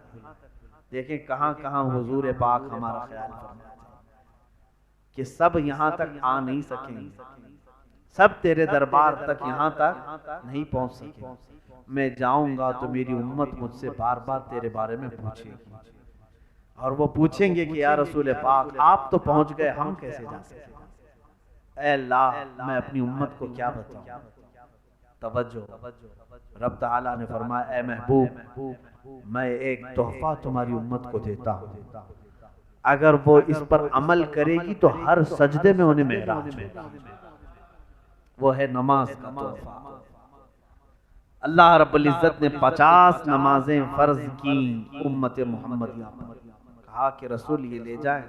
دیکھیں کہاں کہاں حضور پاک ہمارا خیال فرماتے ہیں کہ سب یہاں تک آ نہیں سکیں گے، سب تیرے دربار تک یہاں تک نہیں پہنچ سکیں، میں جاؤں گا تو میری امت مجھ سے بار بار تیرے بارے میں پوچھے گی، اور وہ پوچھیں گے کہ یا رسول پاک آپ تو پہنچ گئے، ہم کیسے جا سکتے؟ اے اللہ میں اپنی امت کو کیا بتاؤں؟ توجہ، رب تعالیٰ نے فرمایا اے محبوب میں ایک تحفہ تمہاری امت کو دیتا ہوں، اگر وہ اس پر عمل کرے گی تو ہر سجدے میں انہیں معراج ہوگا، وہ ہے نماز کا تحفہ۔ اللہ رب العزت نے 50 نمازیں فرض کی امت محمدیہ پر، کہا کہ رسول یہ لے جائیں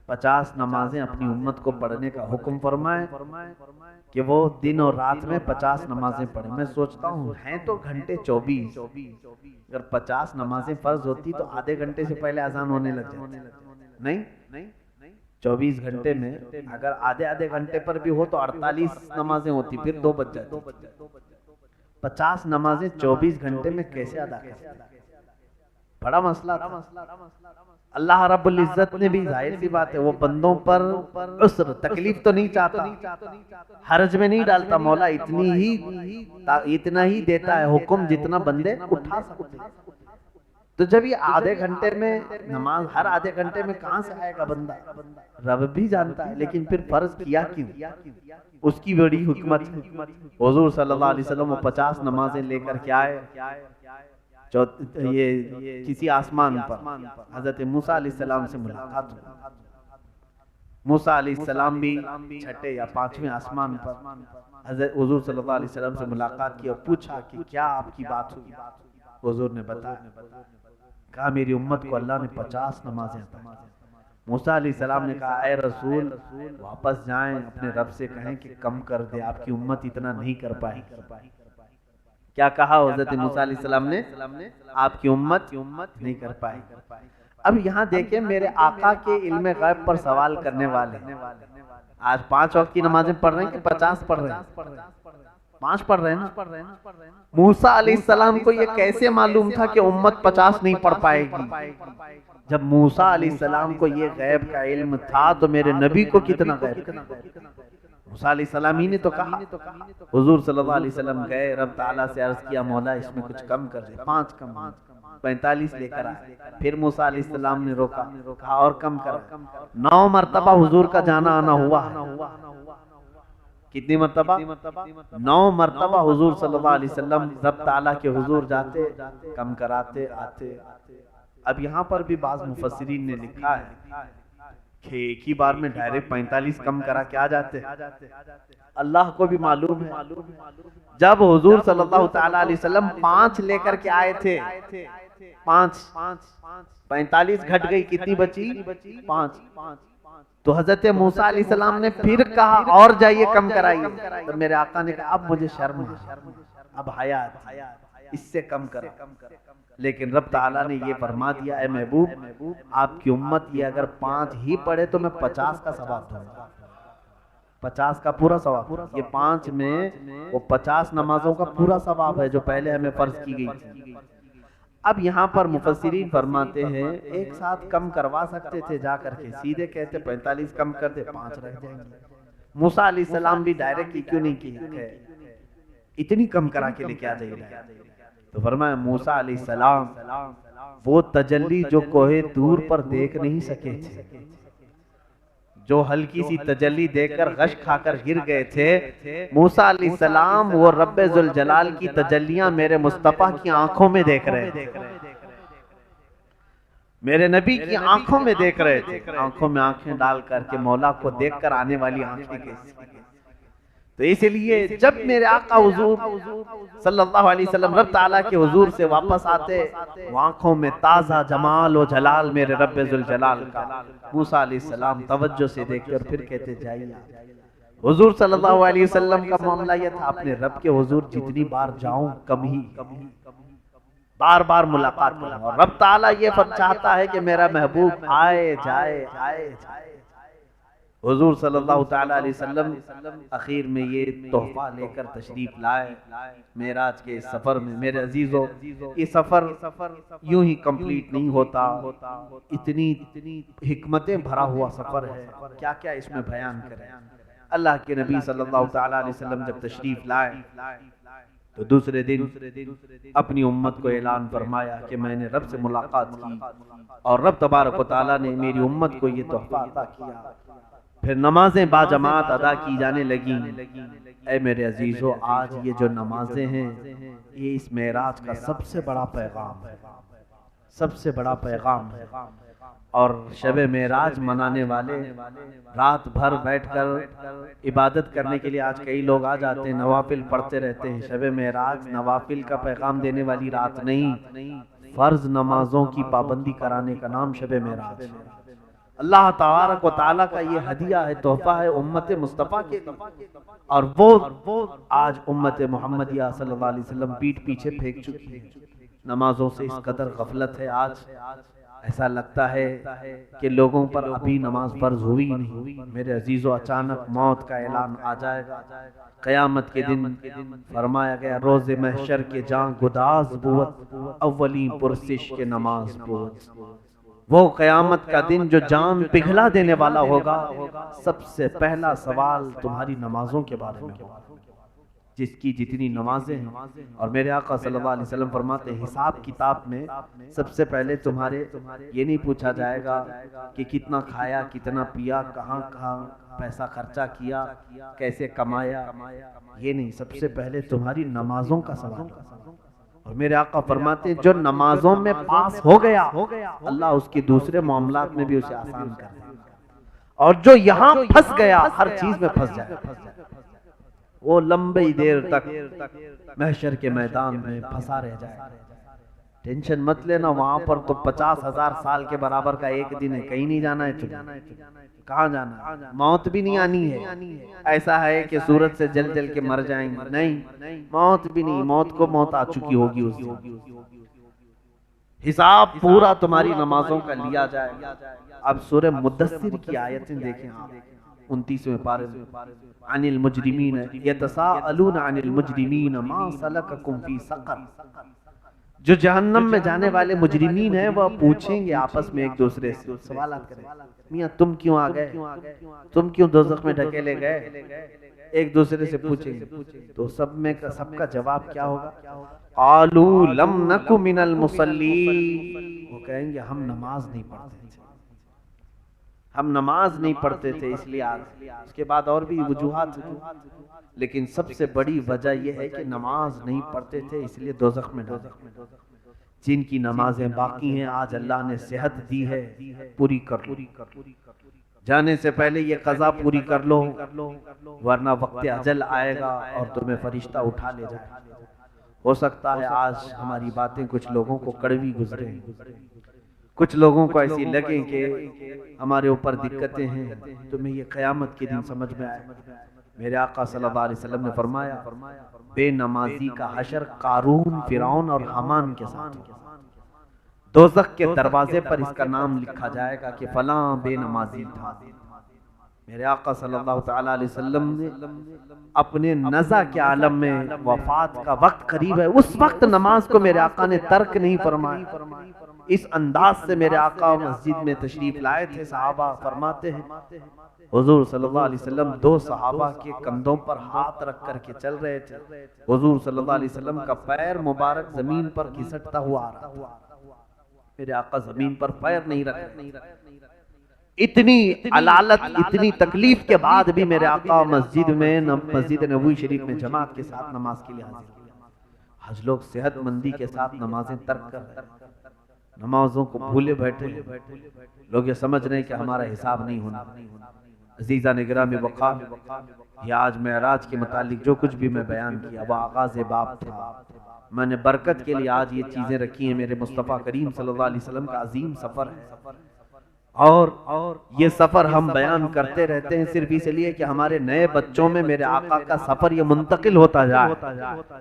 50 نمازیں اپنی امت کو پڑھنے کا حکم فرمائیں کہ وہ دن اور رات میں 50 نمازیں پڑھیں۔ میں سوچتا ہوں ہیں تو گھنٹے 24، اگر 50 نمازیں فرض ہوتی تو آدھے گھنٹے سے پہلے اذان ہونے لگ جاتی، نہیں 24 گھنٹے میں اگر آدھے گھنٹے پر بھی ہو تو 48 نمازیں ہوتی، پھر 2 بج جاتی۔ 50 نمازیں 24 گھنٹے میں کیسے ادا کرتے؟ بڑا مسئلہ تھا۔ اللہ رب العزت نے بھی ظاہر سی بات ہے وہ بندوں پر عسر تکلیف تو نہیں چاہتا، حرج میں نہیں ڈالتا، مولا اتنا ہی دیتا ہے حکم جتنا بندے اٹھا سکتے۔ تو جب یہ آدھے گھنٹے میں نماز، ہر آدھے گھنٹے میں کہاں سے آئے گا بندہ، رب بھی جانتا ہے، لیکن پھر فرض کیا کیوں؟ اس کی بڑی حکمت۔ حضور صلی اللہ علیہ وسلم وہ 50 نمازیں لے کر کے آئے، یہ کسی آسمان پر حضرت موسیٰ علیہ السلام سے ملاقات ہوئی۔ موسیٰ علیہ السلام بھی چھٹے یا 5ویں آسمان پر حضرت حضور صلی اللہ علیہ وسلم سے ملاقات کی اور پوچھا کہ کیا آپ کی بات ہوئی؟ حضور نے بتایا، کہا میری امت کو اللہ نے 50 نمازیں عطا کی۔ موسیٰ علیہ السلام نے کہا اے رسول واپس جائیں، اپنے رب سے کہیں کہ کم کر دے، آپ کی امت اتنا نہیں کر پائی۔ کیا کہا حضرت موسیٰ علیہ السلام نے؟ آپ کی امت نہیں کر پائی۔ اب یہاں دیکھیں میرے آقا کے علم غیب پر سوال کرنے والے آج 5 وقت کی نمازیں پڑھ رہے ہیں کہ 50 پڑھ رہے ہیں؟ 5 پڑھ رہے ہیں نا۔ موسیٰ علیہ السلام کو یہ کیسے معلوم تھا کہ امت 50 نہیں پڑھ پائے گی؟ جب موسیٰ علیہ السلام کو یہ غیب کا علم تھا تو میرے نبی کو کتنا غیب؟ موسیٰ علیہ السلام ہی نے تو کہا۔ حضور صلی اللہ علیہ وسلم گئے، رب تعالیٰ سے عرض کیا مولا اس میں کچھ کم کر دے، 5 کم، 45 لے کر آئے۔ پھر موسیٰ علیہ السلام نے روکا، کہا اور کم کر، 9 مرتبہ حضور کا جانا آنا ہوا۔ کتنی مرتبہ؟ 9 مرتبہ حضور صلی اللہ علیہ وسلم رب تعالیٰ کے حضور جاتے، کم کراتے آتے۔ اب یہاں پر بھی بعض مفسرین نے لکھا ہے کہ ایک ہی بار میں ڈائریکٹ 45 کم کرا کے آ جاتے۔ اللہ کو بھی معلوم ہے جب حضور صلی اللہ تعالیٰ علیہ وسلم 5 لے کر کے آئے تھے، 45 گھٹ گئی، کتنی بچی؟ 5۔ تو حضرت موسیٰ علیہ السلام نے پھر کہا اور جائیے کم کرائیے، تو میرے آقا نے کہا اب مجھے شرم ہے، اب حیا ہے، اس سے کم کرا۔ لیکن رب تعالیٰ نے یہ فرما دیا اے محبوب آپ کی امت یہ اگر 5 ہی پڑھے تو میں 50 کا ثواب دوں گا، 50 کا پورا ثواب۔ یہ 5 میں وہ 50 نمازوں کا پورا ثواب ہے جو پہلے ہمیں فرض کی گئی تھی۔ اب یہاں پر مفسرین فرماتے ہیں ایک ساتھ کم کروا سکتے تھے، جا کر کے سیدھے کہتے 45 کم کر دے، 5 رہ جائیں گے۔ موسیٰ علیہ السلام بھی ڈائریکٹ کیوں نہیں کیا، اتنی کم کرا کے لے کے آ جائیے۔ تو فرمایا موسیٰ علیہ السلام وہ تجلی جو کوہ طور پر دیکھ نہیں سکے تھے، جو ہلکی سی تجلی دیکھ کر غش کھا کر گر گئے تھے، موسیٰ علیہ السلام وہ رب ذوالجلال کی تجلیاں میرے مصطفیٰ کی آنکھوں میں دیکھ رہے تھے، میرے نبی کی آنکھوں میں دیکھ رہے تھے۔ آنکھوں میں آنکھیں ڈال کر کے مولا کو دیکھ کر آنے والی آنکھیں کیسی؟ تو اس لیے جب میرے آقا حضور صلی اللہ علیہ وسلم رب تعالیٰ کے حضور سے واپس آتے، وہ آنکھوں میں تازہ جمال و جلال میرے رب ذوالجلال کا۔ موسیٰ علیہ السلام توجہ سے دیکھتے اور پھر کہتے جائیے۔ حضور صلی اللہ علیہ وسلم کا معاملہ یہ تھا اپنے رب کے حضور جتنی بار جاؤں کم ہی، بار بار ملاقات کروں، اور رب تعالیٰ یہ چاہتا ہے کہ میرا محبوب آئے جائے آئے جائے۔ حضور صلی اللہ تعالیٰ علیہ وسلم اخیر میں یہ تحفہ لے کر تشریف لائے معراج کے سفر میں۔ میرے عزیزو یہ سفر یوں ہی کمپلیٹ نہیں ہوتا، اتنی حکمتیں بھرا ہوا سفر ہے، کیا کیا اس میں بیان کریں۔ اللہ کے نبی صلی اللہ تعالیٰ علیہ وسلم جب تشریف لائے تو دوسرے دن اپنی امت کو اعلان فرمایا کہ میں نے رب سے ملاقات کی اور رب تبارک و تعالیٰ نے میری امت کو یہ تحفہ عطا کیا۔ پھر نمازیں باجماعت ادا کی جانے لگیں۔ اے میرے عزیزو آج یہ جو نمازیں ہیں یہ اس معراج کا سب سے بڑا پیغام ہے، سب سے بڑا پیغام ہے۔ اور شب معراج منانے والے رات بھر بیٹھ کر عبادت کرنے کے لیے آج کئی لوگ آ جاتے ہیں، نوافل پڑھتے رہتے ہیں۔ شب معراج نوافل کا پیغام دینے والی رات نہیں، فرض نمازوں کی پابندی کرانے کا نام شب معراج ہے۔ اللہ تبارک و تعالیٰ کا یہ ہدیہ ہے، تحفہ ہے امت مصطفیٰ کے لیے، اور وہ آج امت محمدیہ صلی اللہ علیہ وسلم پیٹھ پیچھے پھینک چکی ہے۔ نمازوں سے اس قدر غفلت ہے، آج ایسا لگتا ہے کہ لوگوں پر ابھی نماز فرض ہوئی نہیں۔ میرے عزیزو اچانک موت کا اعلان آ جائے گا، قیامت کے دن فرمایا گیا روز محشر کے جاں گداز بوت، اولین پرسش کے نماز بوت۔ وہ قیامت کا دن جو جان پگھلا دینے والا ہوگا، سب سے پہلا سوال تمہاری نمازوں کے بارے میں ہوگا، جس کی جتنی نمازیں ہیں۔ اور میرے آقا صلی اللہ علیہ وسلم فرماتے ہیں حساب کتاب میں سب سے پہلے تمہارے یہ نہیں پوچھا جائے گا کہ کتنا کھایا، کتنا پیا، کہاں کہاں پیسہ خرچہ کیا، کیسے کمایا، یہ نہیں، سب سے پہلے تمہاری نمازوں کا سوال۔ اور میرے آقا فرماتے ہیں جو نمازوں میں پاس ہو گیا، اللہ اس کے دوسرے معاملات میں بھی اسے آسان کر دے، اور جو یہاں پھنس گیا ہر چیز میں پھنس جائے، وہ لمبی دیر تک محشر کے میدان میں پھنسا رہ جائے۔ ٹینشن مت لینا، وہاں پر تو 50,000 سال کے برابر کا ایک دن ہے، کہیں نہیں جانا ہے تمہیں، کہاں جانا ہے؟ موت بھی نہیں آنی ہے، ایسا ہے کہ سورج سے جل جل کے مر جائیں گے، نہیں، موت بھی نہیں، موت کو موت آ چکی ہوگی اس دن۔ حساب پورا تمہاری نمازوں کا لیا جائے۔ اب سورہ مدثر کی آیتیں دیکھیں آپ، 29ویں پارے میں، عن المجرمین یتساءلون عن المجرمین ما سلککم فی سقر، جو جہنم میں جانے والے مجرمین ہیں وہ پوچھیں گے آپس میں ایک دوسرے سے، سوالات کریں، میاں تم کیوں آ گئے، تم کیوں دوزخ میں ڈھکیلے گئے، ایک دوسرے سے پوچھیں گے، تو سب کا جواب کیا ہوگا؟ قالوا لم نک من المصلین، وہ کہیں گے ہم نماز نہیں پڑھتے تھے، ہم نماز نہیں پڑھتے تھے اس لیے آج۔ اس کے بعد اور بھی وجوہات ہیں، لیکن سب سے بڑی وجہ یہ ہے کہ نماز نہیں پڑھتے تھے اس لیے دوزخ میں ڈالے۔ جن کی نمازیں باقی ہیں آج اللہ نے صحت دی ہے، پوری کر لو، جانے سے پہلے یہ قضا پوری کر لو، ورنہ وقت اجل آئے گا اور تمہیں فرشتہ اٹھا لے جائے۔ ہو سکتا ہے آج ہماری باتیں کچھ لوگوں کو کڑوی گزریں، کچھ لوگوں کو ایسی لگیں کہ ہمارے اوپر دقتیں ہیں، تمہیں یہ قیامت کے دن سمجھ میں آئے۔ میرے آقا صلی اللہ علیہ وسلم نے فرمایا بے نمازی کا حشر قارون، فرعون اور حامان کے ساتھ، دوزخ کے دروازے پر اس کا نام لکھا جائے گا کہ فلاں بے نمازی تھا۔ میرے آقا صلی اللہ تعالی علیہ وسلم نے اپنے نزع کے عالم میں، وفات کا وقت قریب ہے، اس وقت نماز کو میرے آقا نے ترک نہیں فرمایا۔ اس انداز سے میرے آقا مسجد میں تشریف لائے تھے، صحابہ فرماتے ہیں حضور صلی اللہ علیہ وسلم دو صحابہ کے کندھوں پر ہاتھ رکھ کر کے چل رہے تھے، حضور صلی اللہ علیہ وسلم کا پیر مبارک زمین پر گھسٹتا ہوا آ رہا تھا، میرے آقا زمین پر پیر نہیں رکھ رہے، اتنی علالت، اتنی تکلیف کے بعد بھی میرے آقا مسجد نبوی شریف میں جماعت کے ساتھ نماز کے لیے حاضر ہوئے۔ آج لوگ صحت مندی کے ساتھ نمازیں ترک کر رہے ہیں، نمازوں کو بھولے بیٹھے، لوگ یہ سمجھ رہے ہیں کہ ہمارا حساب نہیں ہونا۔ عزیزان گرامی وقار، یہ آج معراج کے متعلق جو کچھ بھی میں بیان کیا وہ آغاز باب تھا، میں نے برکت کے لیے آج یہ چیزیں رکھی ہیں۔ میرے مصطفیٰ کریم صلی اللہ علیہ وسلم کا عظیم سفر ہے، اور یہ سفر ہم بیان کرتے رہتے ہیں صرف اس لیے کہ ہمارے نئے بچوں میں میرے آقا کا سفر یہ منتقل ہوتا جائے،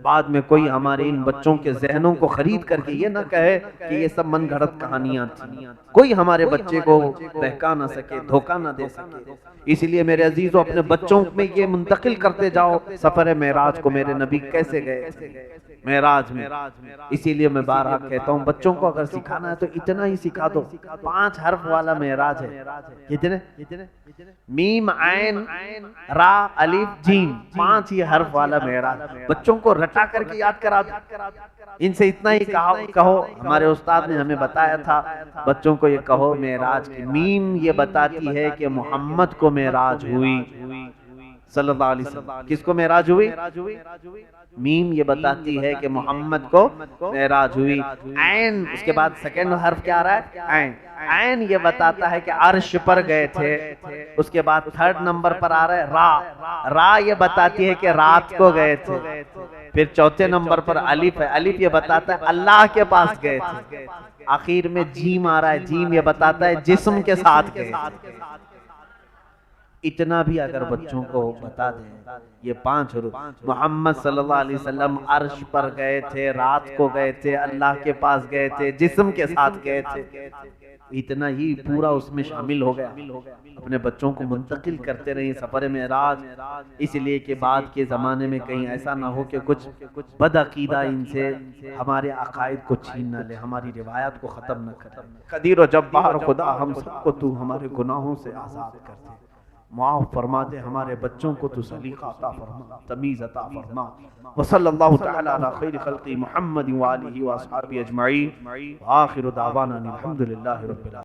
بعد میں کوئی ہمارے ان بچوں کے ذہنوں کو خرید کر کے یہ نہ کہے کہ یہ سب من گھڑت کہانیاں تھیں، کوئی ہمارے بچے کو بہکا نہ سکے، دھوکہ نہ دے سکے۔ اس لیے میرے عزیزوں اپنے بچوں میں یہ منتقل کرتے جاؤ سفر معراج کو، میرے نبی کیسے گئے تھے معراج میں۔ اسی لیے میں بارہا کہتا ہوں بچوں کو اگر سکھانا ہے تو اتنا ہی سکھا دو، 5 حرف والا معراج ہے، کتنے؟ میم عین را الف جیم، 5 ہی حرف والا معراج، بچوں کو رٹا کر کے یاد کرا دو، ان سے اتنا ہی کہو۔ ہمارے استاد نے ہمیں بتایا تھا بچوں کو یہ کہو معراج کی میم یہ بتاتی ہے کہ محمد کو معراج ہوئی صلی اللہ علیہ وسلم۔ کس کو معراج ہوئی؟ میم یہ بتاتی ہے کہ محمد کو معراج ہوئی۔ عین اس کے بعد سیکنڈ حرف کیا آ رہا ہے؟ عین۔ عین یہ بتاتا ہے کہ عرش پر گئے تھے۔ اس کے بعد 3rd نمبر پر آ رہا ہے را۔ را یہ بتاتی ہے کہ رات کو گئے تھے۔ پھر 4تھے نمبر پر الف ہے، الف یہ بتاتا ہے اللہ کے پاس گئے تھے۔ آخر میں جیم آ رہا ہے، جیم یہ بتاتا ہے جسم کے ساتھ گئے تھے۔ اتنا بھی اگر بچوں کو بتا دیں یہ 5 حروف، محمد صلی اللہ علیہ وسلم عرش پر گئے تھے، رات کو گئے تھے، اللہ کے پاس گئے تھے، جسم کے ساتھ گئے تھے، اتنا ہی پورا اس میں شامل ہو گیا۔ اپنے بچوں کو منتقل کرتے رہے سفر معراج، اس لیے کہ بعد کے زمانے میں کہیں ایسا نہ ہو کہ کچھ بد عقیدہ ان سے ہمارے عقائد کو چھین نہ لے، ہماری روایات کو ختم نہ کرے۔ قدیر و جبار خدا ہم سب کو تو ہمارے گناہوں سے آزاد کر دے، معاف فرما دے، ہمارے بچوں کو تو سلیقہ عطا فرما، تمیز عطا فرما۔ وصلی اللہ تعالی علی خیر خلق محمد وآلہ وآصحابہ اجمعین، وآخر دعوانا الحمدللہ رب العالمین۔